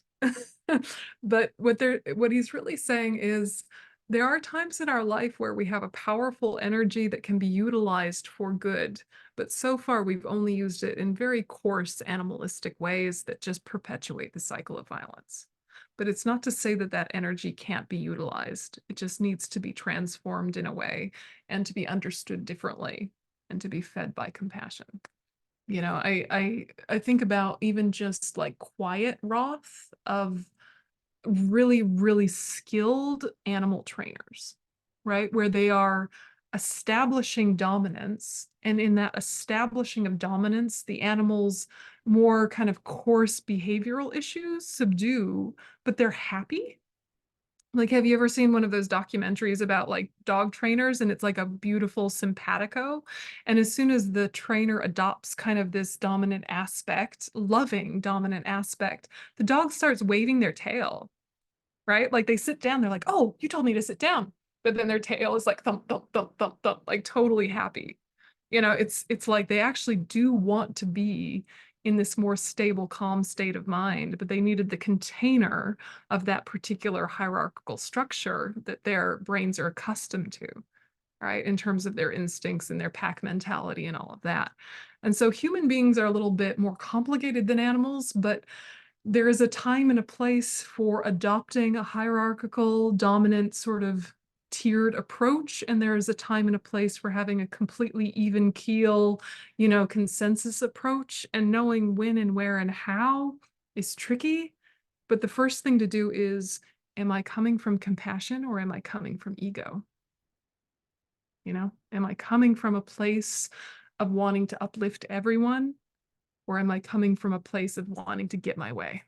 But what he's really saying is there are times in our life where we have a powerful energy that can be utilized for good, but so far we've only used it in very coarse animalistic ways that just perpetuate the cycle of violence. But it's not to say that that energy can't be utilized. It just needs to be transformed in a way and to be understood differently and to be fed by compassion. I think about even just like quiet wrath of really, really skilled animal trainers, right? Where they are establishing dominance. And in that establishing of dominance, the animals' more kind of coarse behavioral issues subdue, but they're happy. Like, have you ever seen one of those documentaries about like dog trainers and it's like a beautiful simpatico? And as soon as the trainer adopts kind of this dominant aspect, loving dominant aspect, the dog starts waving their tail, right? Like they sit down, they're like, oh, you told me to sit down. But then their tail is like thump, thump, thump, thump, thump, like totally happy. It's like they actually do want to be in this more stable, calm state of mind, but they needed the container of that particular hierarchical structure that their brains are accustomed to, right? In terms of their instincts and their pack mentality and all of that. And so human beings are a little bit more complicated than animals, but there is a time and a place for adopting a hierarchical, dominant sort of tiered approach, and there is a time and a place for having a completely even keel, consensus approach, and knowing when and where and how is tricky. But the first thing to do is, am I coming from compassion or am I coming from ego? Am I coming from a place of wanting to uplift everyone, or am I coming from a place of wanting to get my way?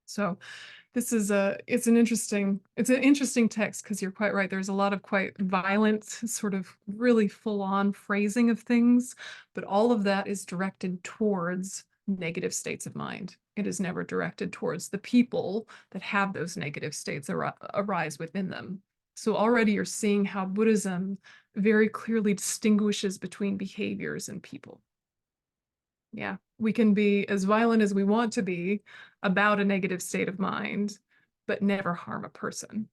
So this is it's an interesting text because you're quite right. There's a lot of quite violent, sort of really full-on phrasing of things, but all of that is directed towards negative states of mind. It is never directed towards the people that have those negative states arise within them. So already you're seeing how Buddhism very clearly distinguishes between behaviors and people. Yeah, we can be as violent as we want to be about a negative state of mind, but never harm a person.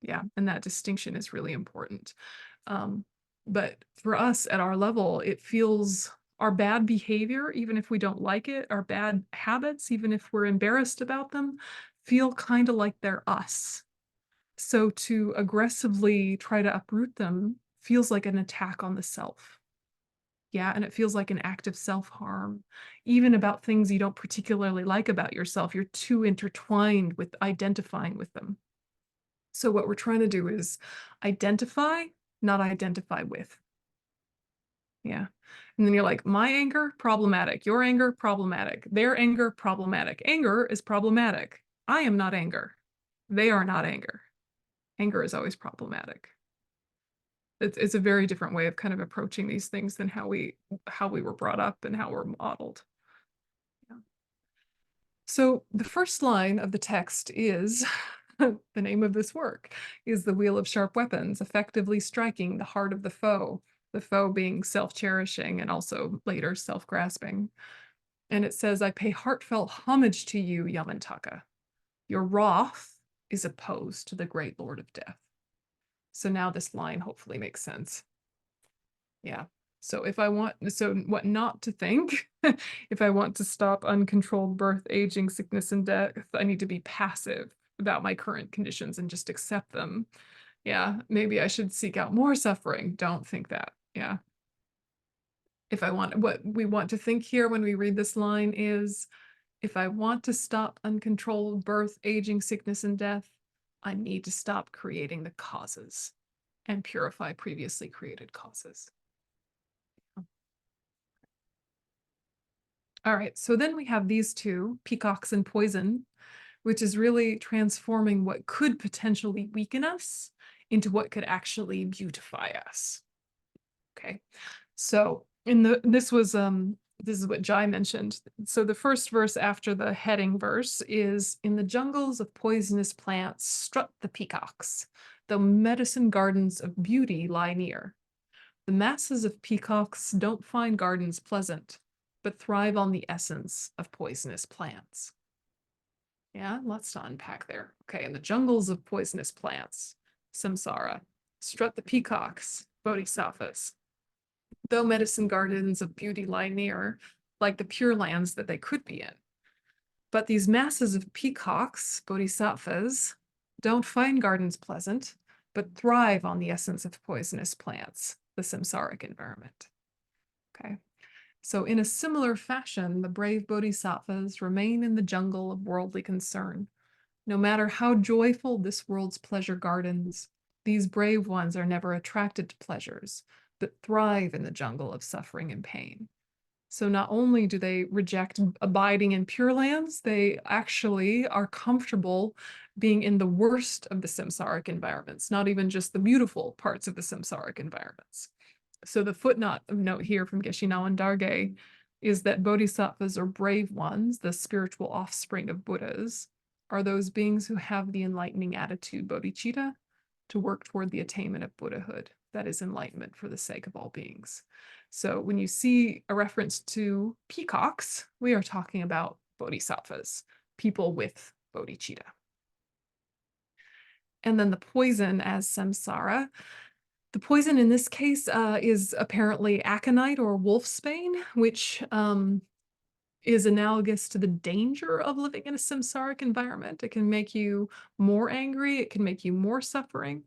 Yeah, and that distinction is really important. But for us at our level, it feels our bad behavior, even if we don't like it, our bad habits, even if we're embarrassed about them, feel kind of like they're us. So to aggressively try to uproot them feels like an attack on the self. Yeah, and it feels like an act of self-harm, even about things you don't particularly like about yourself. You're too intertwined with identifying with them. So what we're trying to do is identify, not identify with. Yeah. And then you're like, my anger, problematic. Your anger, problematic. Their anger, problematic. Anger is problematic. I am not anger. They are not anger. Anger is always problematic. It's a very different way of kind of approaching these things than how we were brought up and how we're modeled. Yeah. So the first line of the text is the name of this work is The Wheel of Sharp Weapons, effectively striking the heart of the foe being self-cherishing and also later self-grasping. And it says, I pay heartfelt homage to you, Yamantaka. Your wrath is opposed to the great Lord of Death. So now this line hopefully makes sense. Yeah. So what not to think, if I want to stop uncontrolled birth, aging, sickness, and death, I need to be passive about my current conditions and just accept them. Yeah, maybe I should seek out more suffering. Don't think that. Yeah. What we want to think here when we read this line is, if I want to stop uncontrolled birth, aging, sickness, and death, I need to stop creating the causes and purify previously created causes. All right, so then we have these two, peacocks and poison, which is really transforming what could potentially weaken us into what could actually beautify us. Okay, so this is what Jai mentioned. So the first verse after the heading verse is, in the jungles of poisonous plants strut the peacocks, the medicine gardens of beauty lie near. The masses of peacocks don't find gardens pleasant, but thrive on the essence of poisonous plants. Yeah, lots to unpack there. Okay, in the jungles of poisonous plants, samsara, strut the peacocks, bodhisattvas. Though medicine gardens of beauty lie near, like the pure lands that they could be in. But these masses of peacocks, bodhisattvas, don't find gardens pleasant, but thrive on the essence of poisonous plants, the samsaric environment. Okay. So in a similar fashion, the brave bodhisattvas remain in the jungle of worldly concern. No matter how joyful this world's pleasure gardens, these brave ones are never attracted to pleasures, but thrive in the jungle of suffering and pain. So not only do they reject abiding in pure lands, they actually are comfortable being in the worst of the samsaric environments, not even just the beautiful parts of the samsaric environments. So the footnote here from Geshe-Nawan Darge is that bodhisattvas, or brave ones, the spiritual offspring of Buddhas, are those beings who have the enlightening attitude, bodhicitta, to work toward the attainment of Buddhahood. That is enlightenment for the sake of all beings. So when you see a reference to peacocks, we are talking about bodhisattvas, people with bodhicitta. And then the poison as samsara. The poison in this case is apparently aconite or wolfsbane, which is analogous to the danger of living in a samsaric environment. It can make you more angry, it can make you more suffering.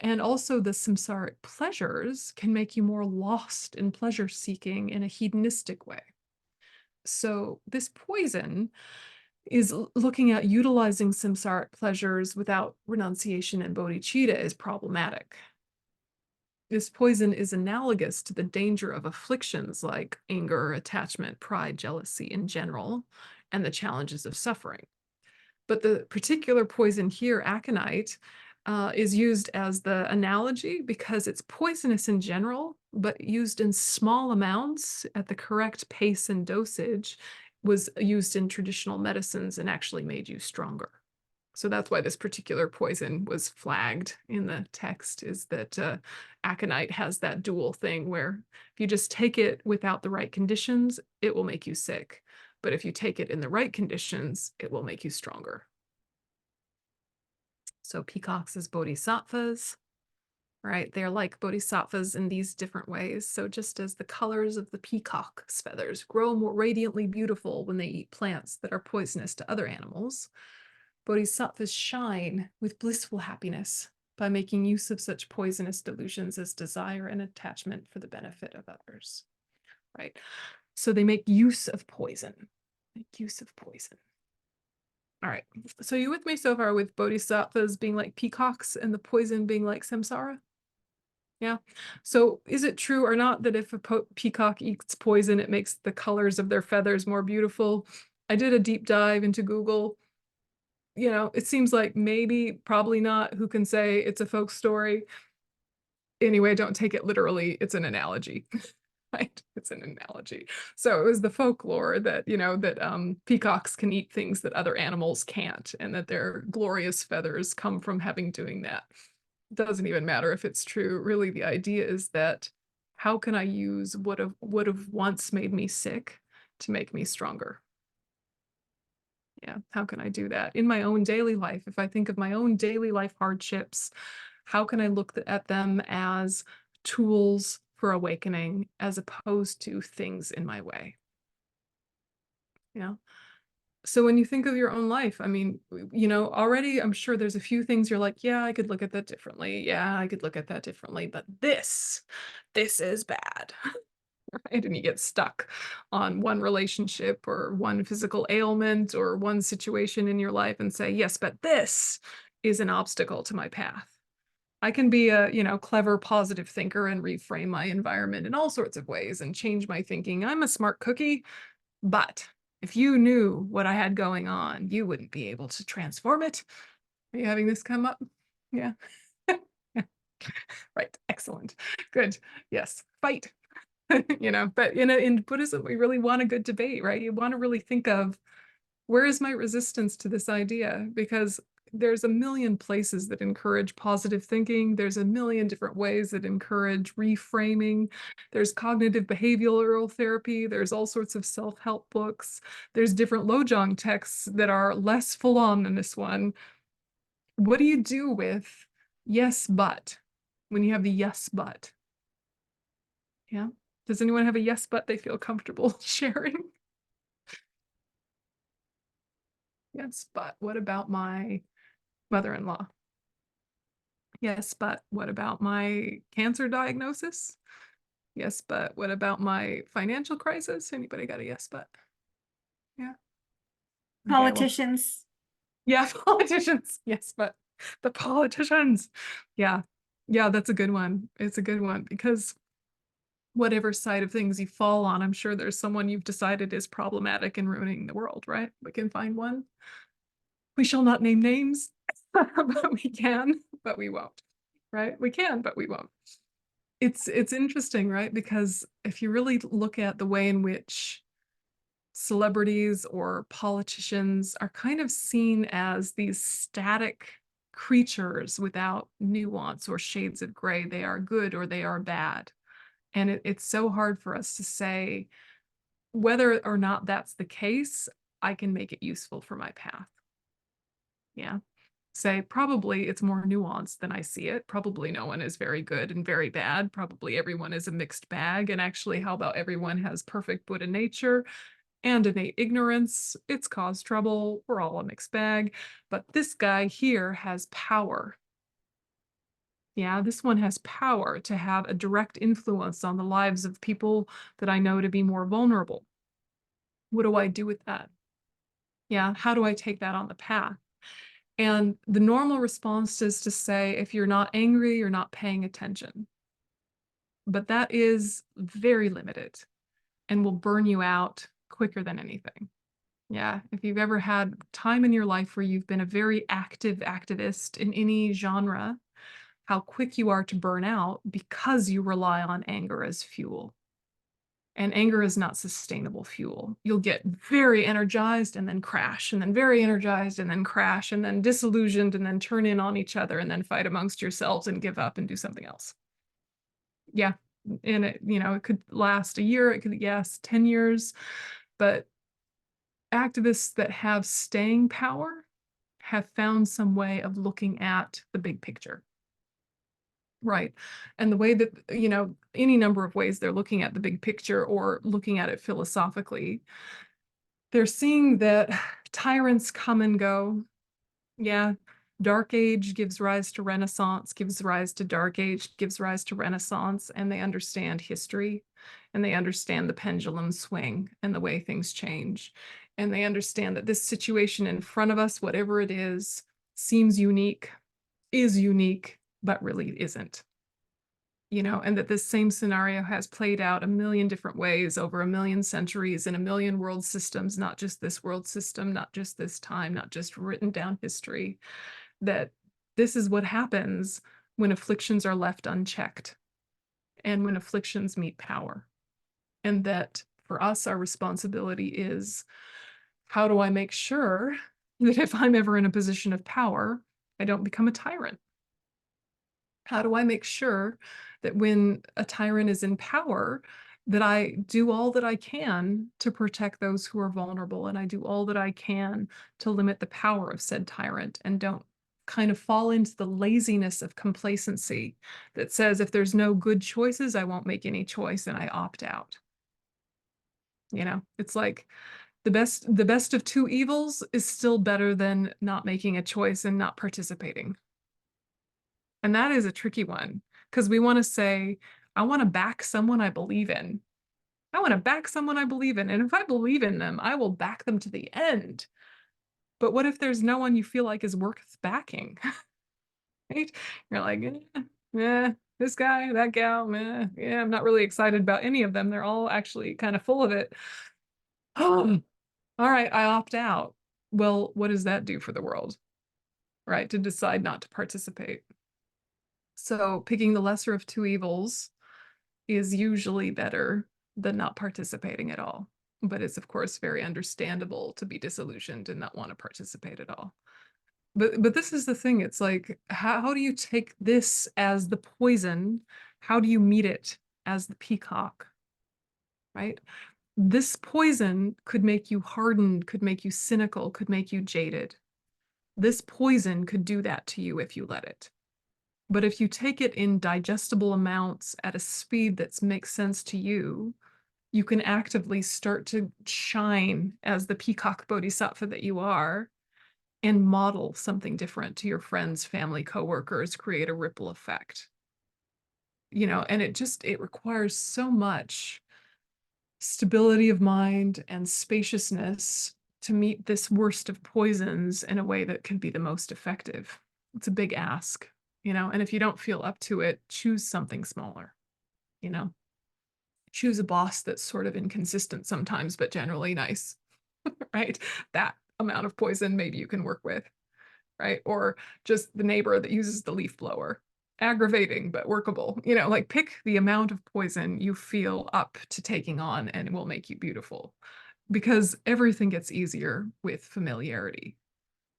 And also the samsaric pleasures can make you more lost in pleasure seeking in a hedonistic way. So this poison is looking at utilizing samsaric pleasures without renunciation and bodhicitta is problematic. This poison is analogous to the danger of afflictions like anger, attachment, pride, jealousy in general, and the challenges of suffering. But the particular poison here, aconite, is used as the analogy because it's poisonous in general, but used in small amounts at the correct pace and dosage was used in traditional medicines and actually made you stronger. So that's why this particular poison was flagged in the text, is that aconite has that dual thing where if you just take it without the right conditions, it will make you sick. But if you take it in the right conditions, it will make you stronger. So peacocks as bodhisattvas, right? They're like bodhisattvas in these different ways. So just as the colors of the peacock's feathers grow more radiantly beautiful when they eat plants that are poisonous to other animals, bodhisattvas shine with blissful happiness by making use of such poisonous delusions as desire and attachment for the benefit of others. right? So they make use of poison. Make use of poison. All right. So you with me so far with bodhisattvas being like peacocks and the poison being like samsara? Yeah. So is it true or not that if a peacock eats poison, it makes the colors of their feathers more beautiful? I did a deep dive into Google. You know, it seems like maybe, probably not. Who can say? It's a folk story. Anyway, don't take it literally. It's an analogy. Right? It's an analogy. So it was the folklore that, you know, that peacocks can eat things that other animals can't, and that their glorious feathers come from having doing that. Doesn't even matter if it's true. Really, the idea is that how can I use what would have once made me sick to make me stronger? Yeah, how can I do that in my own daily life? If I think of my own daily life hardships, how can I look at them as tools for awakening as opposed to things in my way? Yeah. So when you think of your own life, I mean, you know, already I'm sure there's a few things you're like, yeah, I could look at that differently. Yeah, I could look at that differently, but this is bad. Right? And you get stuck on one relationship or one physical ailment or one situation in your life and say, yes, but this is an obstacle to my path. I can be a, you know, clever, positive thinker and reframe my environment in all sorts of ways and change my thinking. I'm a smart cookie, but if you knew what I had going on, you wouldn't be able to transform it. Are you having this come up? Yeah. Right. Excellent. Good. Yes. Fight. You know, but in Buddhism, we really want a good debate, right? You want to really think of, where is my resistance to this idea? Because there's a million places that encourage positive thinking. There's a million different ways that encourage reframing. There's cognitive behavioral therapy. There's all sorts of self-help books. There's different lojong texts that are less full on than this one. What do you do with yes, but when you have the yes, but? Yeah. Does anyone have a yes, but they feel comfortable sharing? Yes, but what about my mother-in-law? Yes, but what about my cancer diagnosis? Yes, but what about my financial crisis? Anybody got a yes, but? Yeah. Okay, well, Politicians. yeah, politicians. Yes, but the politicians. Yeah. Yeah, that's a good one. It's a good one because whatever side of things you fall on, I'm sure there's someone you've decided is problematic and ruining the world, right? We can find one. We shall not name names, but we can, but we won't, right? We can, but we won't. It's interesting, right? Because if you really look at the way in which celebrities or politicians are kind of seen as these static creatures without nuance or shades of gray, they are good or they are bad. And it's so hard for us to say whether or not that's the case. I can make it useful for my path. Yeah. Say probably it's more nuanced than I see it. Probably no one is very good and very bad. Probably everyone is a mixed bag. And actually, how about everyone has perfect Buddha nature and innate ignorance? It's caused trouble. We're all a mixed bag. But this guy here has power. Yeah, this one has power to have a direct influence on the lives of people that I know to be more vulnerable. What do I do with that? Yeah, how do I take that on the path? And the normal response is to say, if you're not angry, you're not paying attention. But that is very limited and will burn you out quicker than anything. Yeah, if you've ever had time in your life where you've been a very active activist in any genre, how quick you are to burn out because you rely on anger as fuel. And anger is not sustainable fuel. You'll get very energized and then crash, and then very energized and then crash, and then disillusioned and then turn in on each other and then fight amongst yourselves and give up and do something else. Yeah. And it, you know, it could last a year, it could, yes, 10 years. But activists that have staying power have found some way of looking at the big picture. Right. And the way that, you know, any number of ways they're looking at the big picture or looking at it philosophically, they're seeing that tyrants come and go. Yeah, Dark Age gives rise to Renaissance, gives rise to Dark Age, gives rise to Renaissance, and they understand history, and they understand the pendulum swing and the way things change. And they understand that this situation in front of us, whatever it is, seems unique, is unique, but really isn't. You know, and that this same scenario has played out a million different ways over a million centuries in a million world systems, not just this world system, not just this time, not just written down history, that this is what happens when afflictions are left unchecked and when afflictions meet power. And that for us, our responsibility is, how do I make sure that if I'm ever in a position of power, I don't become a tyrant? How do I make sure that when a tyrant is in power, that I do all that I can to protect those who are vulnerable, and I do all that I can to limit the power of said tyrant, and don't kind of fall into the laziness of complacency that says, if there's no good choices, I won't make any choice and I opt out. You know, it's like the best of two evils is still better than not making a choice and not participating. And that is a tricky one, because we want to say, I want to back someone I believe in. I want to back someone I believe in. And if I believe in them, I will back them to the end. But what if there's no one you feel like is worth backing? Right? You're like, this guy, that gal, yeah, I'm not really excited about any of them. They're all actually kind of full of it. Oh, all right, I opt out. Well, what does that do for the world? Right? To decide not to participate. So picking the lesser of two evils is usually better than not participating at all. But it's, of course, very understandable to be disillusioned and not want to participate at all. But this is the thing. It's like, how do you take this as the poison? How do you meet it as the peacock? Right? This poison could make you hardened, could make you cynical, could make you jaded. This poison could do that to you if you let it. But if you take it in digestible amounts at a speed that makes sense to you, you can actively start to shine as the peacock bodhisattva that you are and model something different to your friends, family, coworkers, create a ripple effect. You know, and it requires so much stability of mind and spaciousness to meet this worst of poisons in a way that can be the most effective. It's a big ask, you know, and if you don't feel up to it, choose something smaller, you know, choose a boss that's sort of inconsistent sometimes, but generally nice, right? That amount of poison maybe you can work with, right? Or just the neighbor that uses the leaf blower. Aggravating, but workable. You know, like pick the amount of poison you feel up to taking on and it will make you beautiful. Because everything gets easier with familiarity.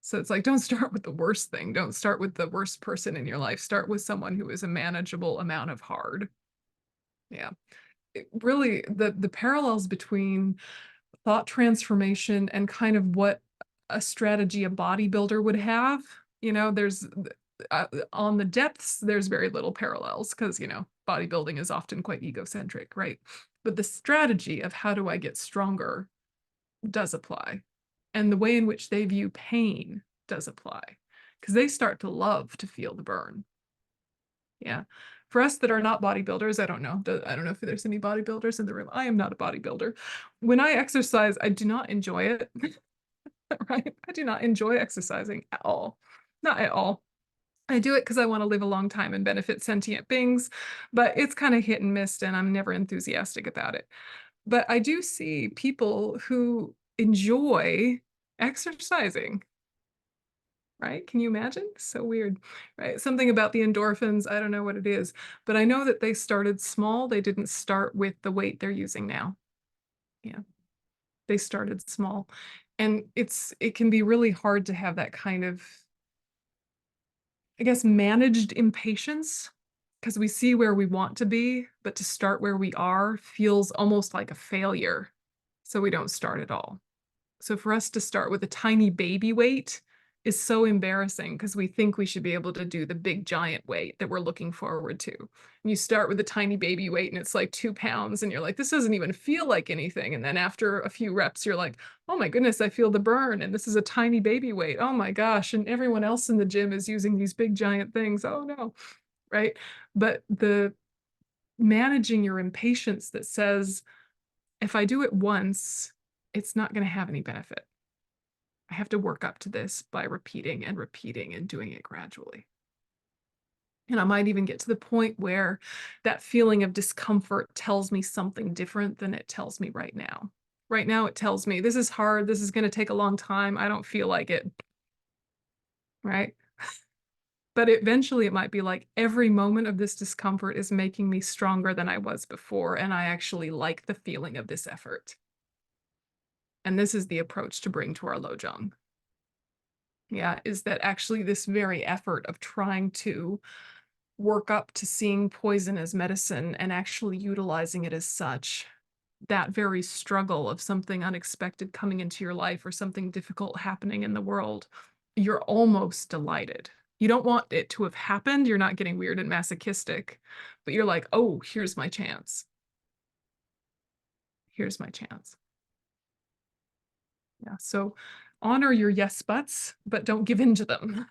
So it's like, don't start with the worst thing. Don't start with the worst person in your life. Start with someone who is a manageable amount of hard. Yeah. Really, the parallels between thought transformation and kind of what a strategy a bodybuilder would have, you know, there's on the depths, there's very little parallels because, you know, bodybuilding is often quite egocentric, right? But the strategy of how do I get stronger does apply. And the way in which they view pain does apply because they start to love to feel the burn. Yeah. For us that are not bodybuilders, I don't know if there's any bodybuilders in the room. I am not a bodybuilder. When I exercise, I do not enjoy it. Right? I do not enjoy exercising at all. Not at all. I do it because I want to live a long time and benefit sentient beings, but it's kind of hit and miss, and I'm never enthusiastic about it. But I do see people who enjoy exercising. Right? Can you imagine? So weird, right? Something about the endorphins, I don't know what it is, but I know that they started small. They didn't start with the weight they're using now. Yeah, they started small. And it can be really hard to have that kind of, I guess, managed impatience because we see where we want to be, but to start where we are feels almost like a failure. So we don't start at all. So for us to start with a tiny baby weight is so embarrassing because we think we should be able to do the big giant weight that we're looking forward to. And you start with a tiny baby weight and it's like 2 pounds and you're like, this doesn't even feel like anything. And then after a few reps, you're like, oh my goodness, I feel the burn. And this is a tiny baby weight. Oh my gosh. And everyone else in the gym is using these big giant things. Oh no. Right. But the managing your impatience that says, if I do it once, it's not going to have any benefit. I have to work up to this by repeating and repeating and doing it gradually. And I might even get to the point where that feeling of discomfort tells me something different than it tells me right now. Right now, it tells me this is hard. This is going to take a long time. I don't feel like it. Right. But eventually it might be like every moment of this discomfort is making me stronger than I was before. And I actually like the feeling of this effort. And this is the approach to bring to our lojong. Yeah, is that actually this very effort of trying to work up to seeing poison as medicine and actually utilizing it as such, that very struggle of something unexpected coming into your life or something difficult happening in the world, you're almost delighted. You don't want it to have happened. You're not getting weird and masochistic, but you're like, oh, here's my chance. Here's my chance. Yeah, so honor your yes buts, but don't give in to them,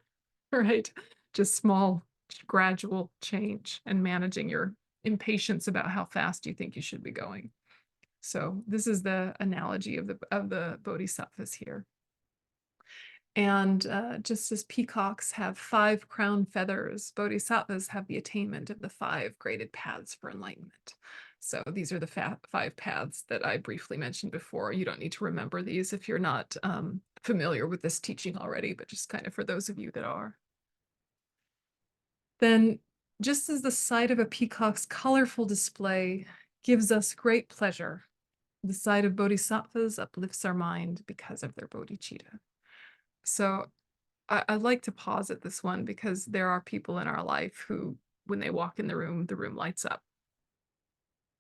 right? Just small, gradual change and managing your impatience about how fast you think you should be going. So this is the analogy of the bodhisattvas here. And just as peacocks have 5 crown feathers, bodhisattvas have the attainment of the 5 graded paths for enlightenment. So these are the 5 paths that I briefly mentioned before. You don't need to remember these if you're not familiar with this teaching already, but just kind of for those of you that are. Then, just as the sight of a peacock's colorful display gives us great pleasure, the sight of bodhisattvas uplifts our mind because of their bodhicitta. So I'd like to pause at this one because there are people in our life who, when they walk in the room lights up.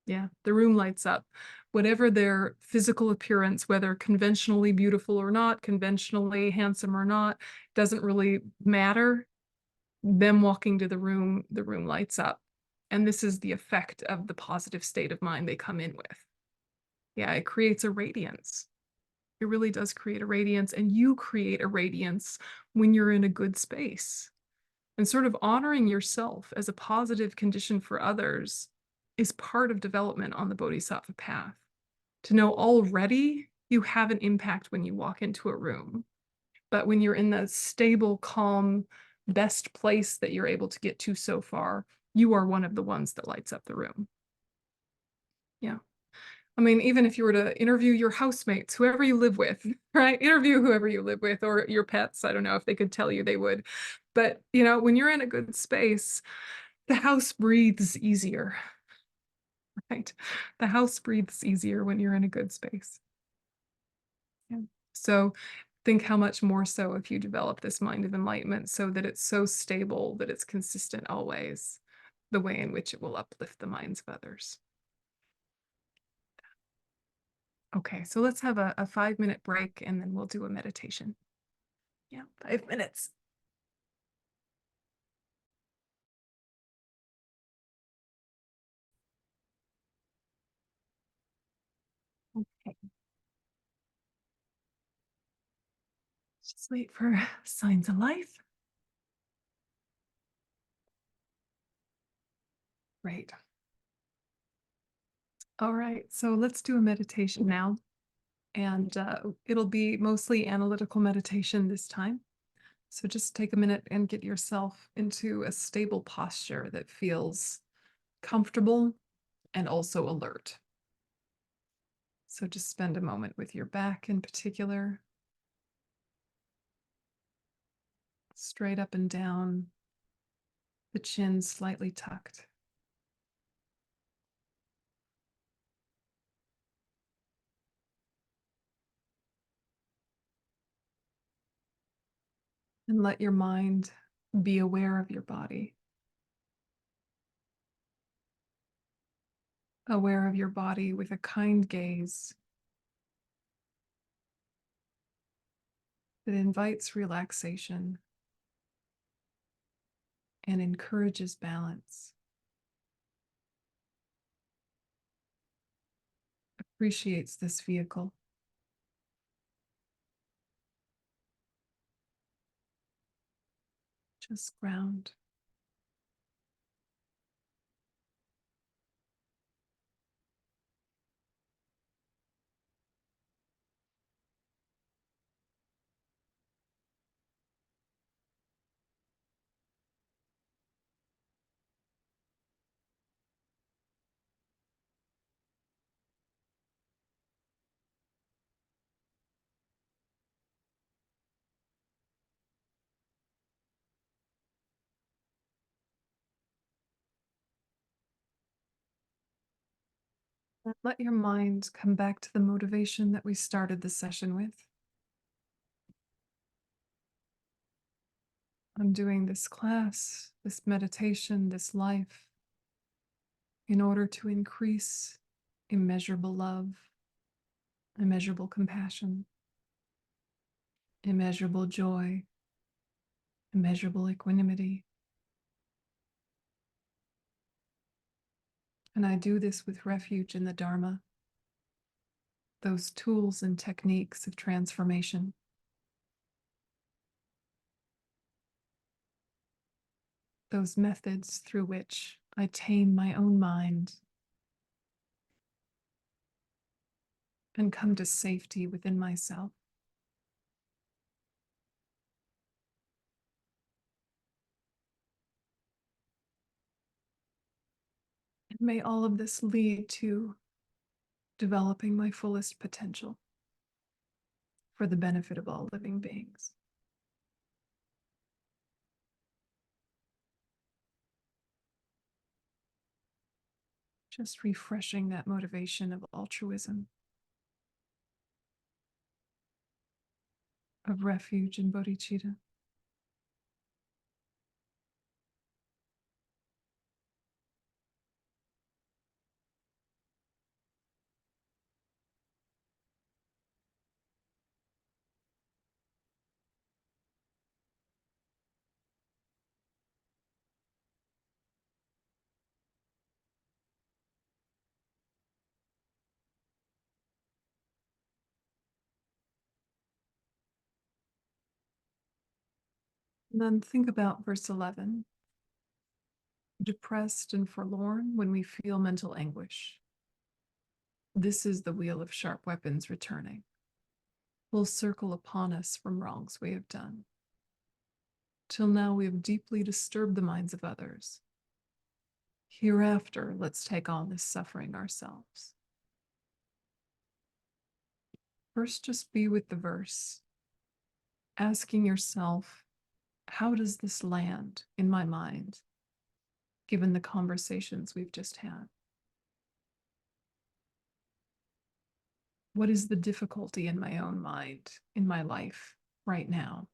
Yeah, the room lights up. Whatever their physical appearance, whether conventionally beautiful or not, conventionally handsome or not, doesn't really matter. Them walking to the room lights up. And this is the effect of the positive state of mind they come in with. Yeah, it creates a radiance. It really does create a radiance, and you create a radiance when you're in a good space. And sort of honoring yourself as a positive condition for others is part of development on the bodhisattva path. To know already you have an impact when you walk into a room, but when you're in the stable, calm, best place that you're able to get to so far, you are one of the ones that lights up the room. Yeah. I mean, even if you were to interview your housemates, whoever you live with, right? Interview whoever you live with or your pets. I don't know if they could tell you they would. But, you know, when you're in a good space, the house breathes easier, right? The house breathes easier when you're in a good space. Yeah. So think how much more so if you develop this mind of enlightenment so that it's so stable that it's consistent always, the way in which it will uplift the minds of others. Okay, so let's have a 5-minute break and then we'll do a meditation. Yeah, 5 minutes. Okay. Just wait for signs of life. Great. All right, so let's do a meditation now. And it'll be mostly analytical meditation this time. So just take a minute and get yourself into a stable posture that feels comfortable and also alert. So just spend a moment with your back in particular. Straight up and down, the chin slightly tucked. And let your mind be aware of your body. Aware of your body with a kind gaze. that invites relaxation and encourages balance. Appreciates this vehicle. Just ground. And let your mind come back to the motivation that we started the session with. I'm doing this class, this meditation, this life in order to increase immeasurable love, immeasurable compassion, immeasurable joy, immeasurable equanimity. And I do this with refuge in the Dharma, those tools and techniques of transformation. Those methods through which I tame my own mind and come to safety within myself. And may all of this lead to developing my fullest potential for the benefit of all living beings. Just refreshing that motivation of altruism, of refuge in bodhicitta. And then think about verse 11. Depressed and forlorn when we feel mental anguish. This is the wheel of sharp weapons returning. Will circle upon us from wrongs we have done. Till now we have deeply disturbed the minds of others. Hereafter, let's take on this suffering ourselves. First, just be with the verse, asking yourself, how does this land in my mind, given the conversations we've just had? What is the difficulty in my own mind, in my life right now?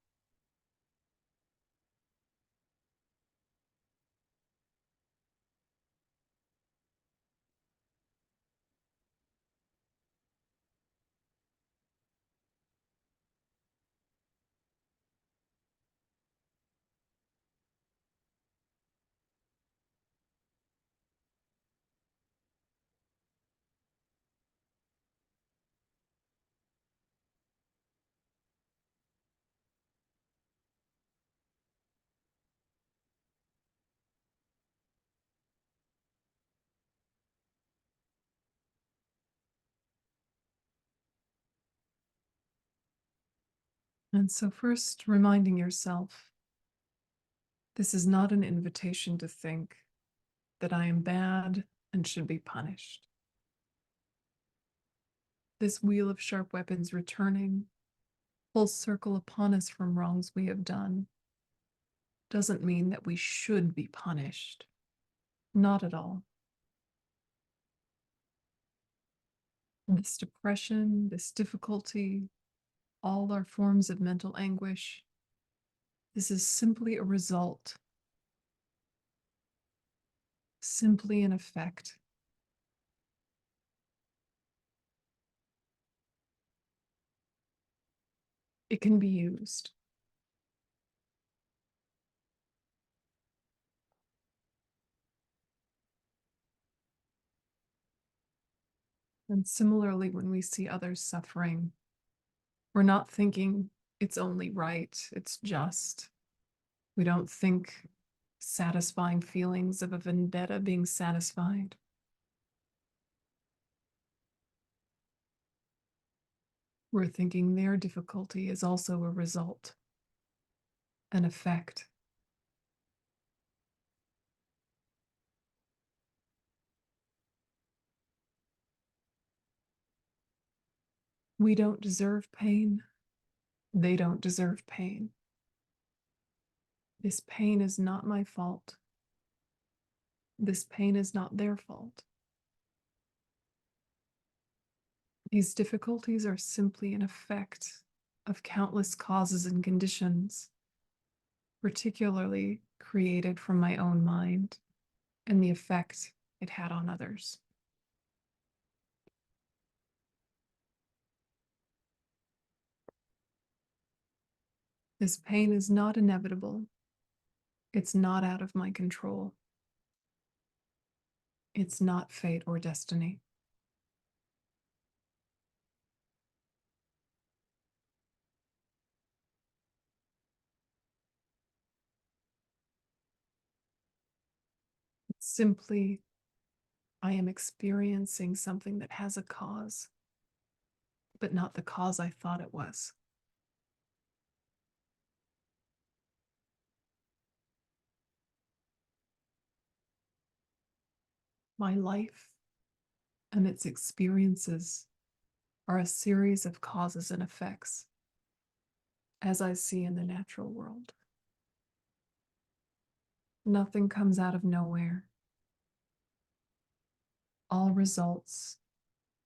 And so first, reminding yourself, this is not an invitation to think that I am bad and should be punished. This wheel of sharp weapons returning, full circle upon us from wrongs we have done, doesn't mean that we should be punished. Not at all. This depression, this difficulty, all our forms of mental anguish, this is simply a result, simply an effect. it can be used. And similarly, when we see others suffering, we're not thinking it's only right, it's just. We don't think satisfying feelings of a vendetta being satisfied. We're thinking their difficulty is also a result, an effect. We don't deserve pain. They don't deserve pain. This pain is not my fault. This pain is not their fault. These difficulties are simply an effect of countless causes and conditions, particularly created from my own mind and the effect it had on others. This pain is not inevitable. It's not out of my control. It's not fate or destiny. It's simply, I am experiencing something that has a cause, but not the cause I thought it was. My life and its experiences are a series of causes and effects, as I see in the natural world. Nothing comes out of nowhere. All results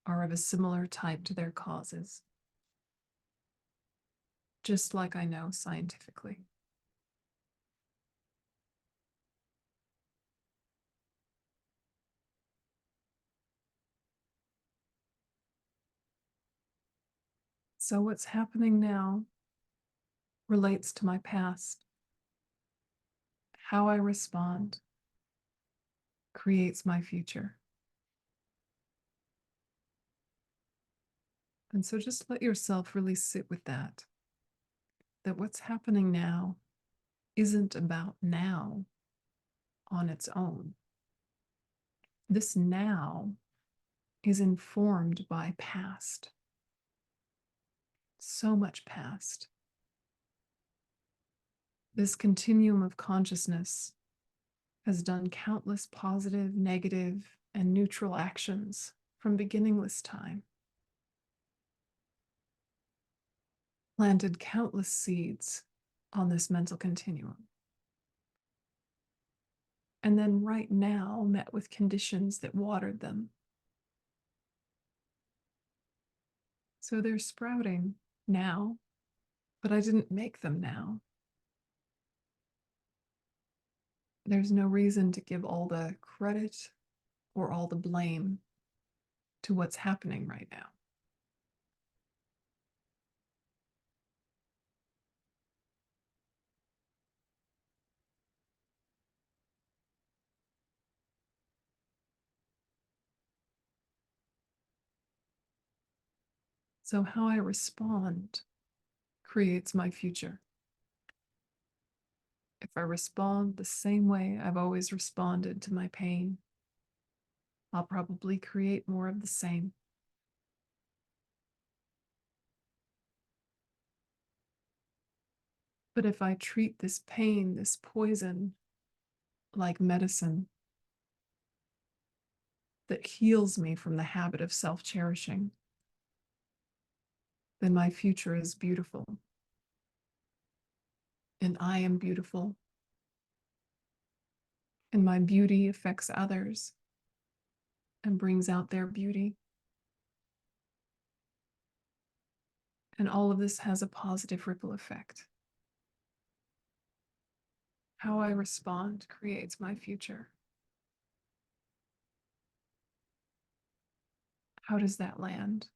are of a similar type to their causes, just like I know scientifically. So what's happening now relates to my past. How I respond creates my future. And so just let yourself really sit with that what's happening now isn't about now on its own. This now is informed by past. So much past. This continuum of consciousness has done countless positive, negative, and neutral actions from beginningless time. Planted countless seeds on this mental continuum. And then right now met with conditions that watered them. So they're sprouting now, but I didn't make them now. There's no reason to give all the credit or all the blame to what's happening right now. So how I respond creates my future. If I respond the same way I've always responded to my pain, I'll probably create more of the same. But if I treat this pain, this poison, like medicine that heals me from the habit of self-cherishing, then my future is beautiful. And I am beautiful. And my beauty affects others and brings out their beauty. And all of this has a positive ripple effect. How I respond creates my future. How does that land?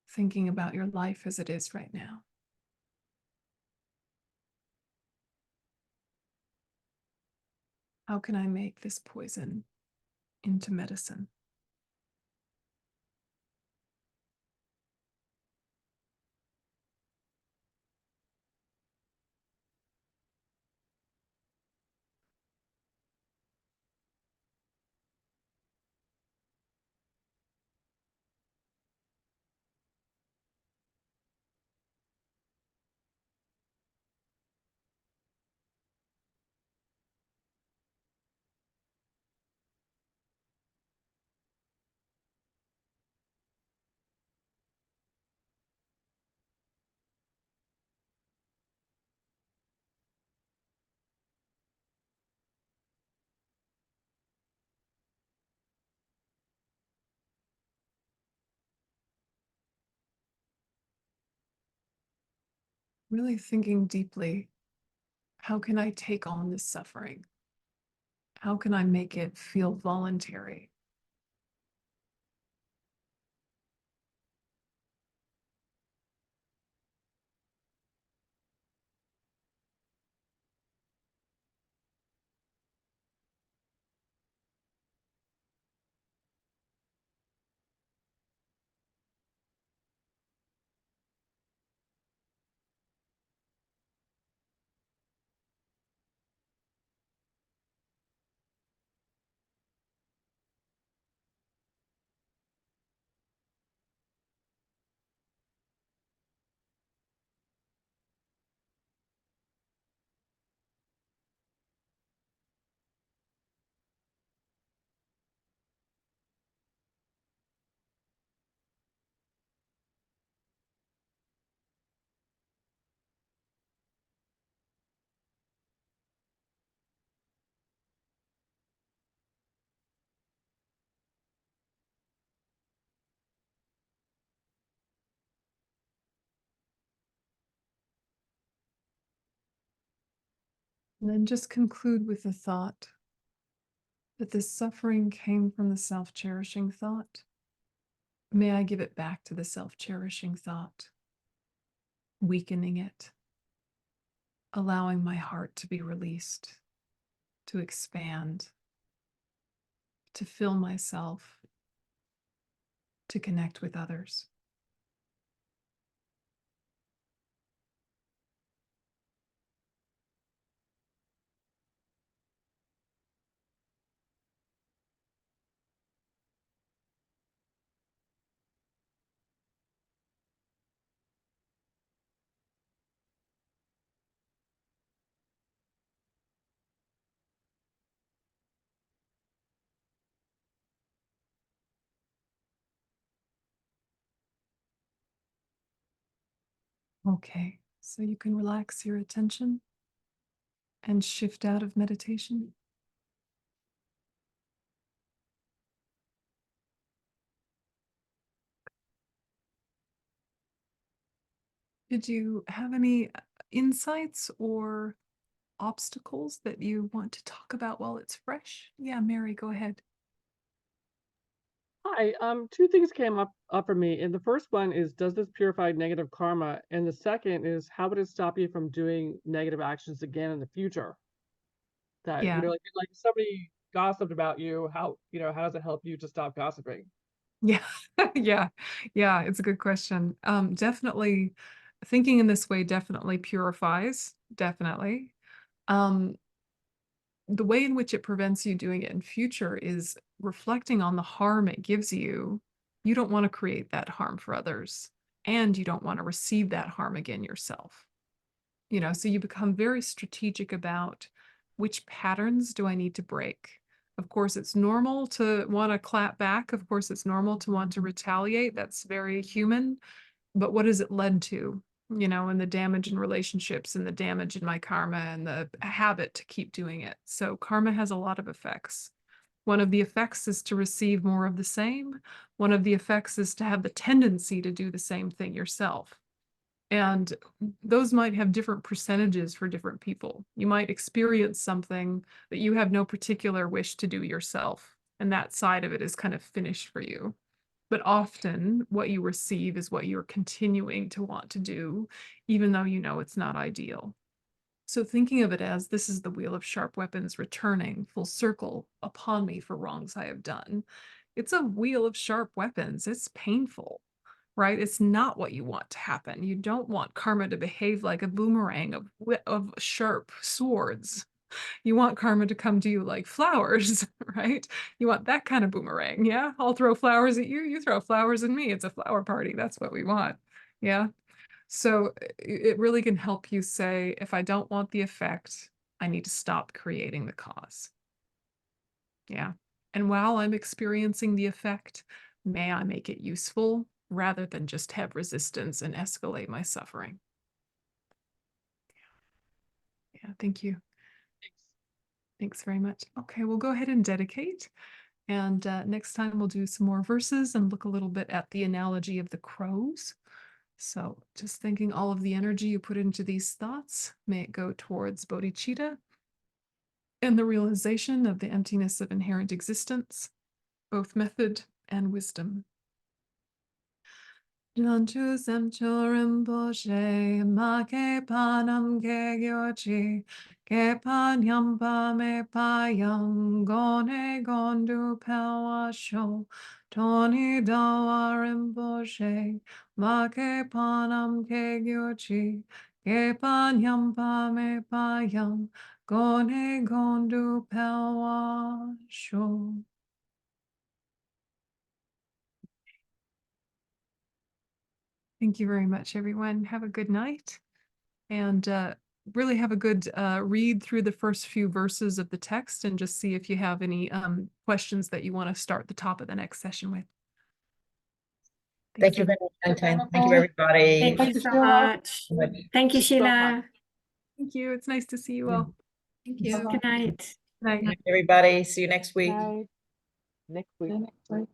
thinking about your life as it is right now. How can I make this poison into medicine? Really thinking deeply, how can I take on this suffering? How can I make it feel voluntary? And then just conclude with the thought that this suffering came from the self-cherishing thought. May I give it back to the self-cherishing thought, weakening it, allowing my heart to be released, to expand, to fill myself, to connect with others. Okay, so you can relax your attention and shift out of meditation. Did you have any insights or obstacles that you want to talk about while it's fresh? Yeah, Mary, go ahead. Hi, two things came up for me, and the first one is, does this purify negative karma? And the second is, how would it stop you from doing negative actions again in the future? That, Yeah, like if somebody gossiped about you, how does it help you to stop gossiping? yeah, yeah, yeah, it's a good question. Definitely thinking in this way definitely purifies, definitely. Um, the way in which it prevents you doing it in future is reflecting on the harm it gives you. You don't want to create that harm for others, and you don't want to receive that harm again yourself. So you become very strategic about which patterns do I need to break. Of course, it's normal to want to clap back. Of course, it's normal to want to retaliate. That's very human. But what has it led to? And the damage in relationships and the damage in my karma and the habit to keep doing it. So karma has a lot of effects. One of the effects is to receive more of the same. One of the effects is to have the tendency to do the same thing yourself. And those might have different percentages for different people. You might experience something that you have no particular wish to do yourself, and that side of it is kind of finished for you. But often what you receive is what you're continuing to want to do, even though you know it's not ideal. So thinking of it as this is the wheel of sharp weapons returning full circle upon me for wrongs I have done. It's a wheel of sharp weapons. It's painful, right? It's not what you want to happen. You don't want karma to behave like a boomerang of sharp swords. You want karma to come to you like flowers, right? You want that kind of boomerang. Yeah. I'll throw flowers at you. You throw flowers at me. It's a flower party. That's what we want. Yeah. So it really can help you say, if I don't want the effect, I need to stop creating the cause. Yeah. And while I'm experiencing the effect, may I make it useful rather than just have resistance and escalate my suffering. Yeah, thank you. Thanks very much. Okay, we'll go ahead and dedicate. And next time we'll do some more verses and look a little bit at the analogy of the crows. So just thinking all of the energy you put into these thoughts, may it go towards bodhicitta and the realization of the emptiness of inherent existence, both method and wisdom. Yönten semcho rinpoche, ma ke panam ke gyochi, ke panyam pa me payam, gone gondu pelwa sho, toni dawa rinpoche, ma ke panam ke gyochi, ke panyam pa me payam, gone gondu pelwa sho. Thank you very much, everyone. Have a good night, and really have a good read through the first few verses of the text and just see if you have any questions that you want to start the top of the next session with. Thank you very much, Yönten. Thank you, everybody. Thank you so much. Thank you, Sheila. Thank you. It's nice to see you all. Thank you. Good night. Night. Everybody, see you next week. Next week. Next week.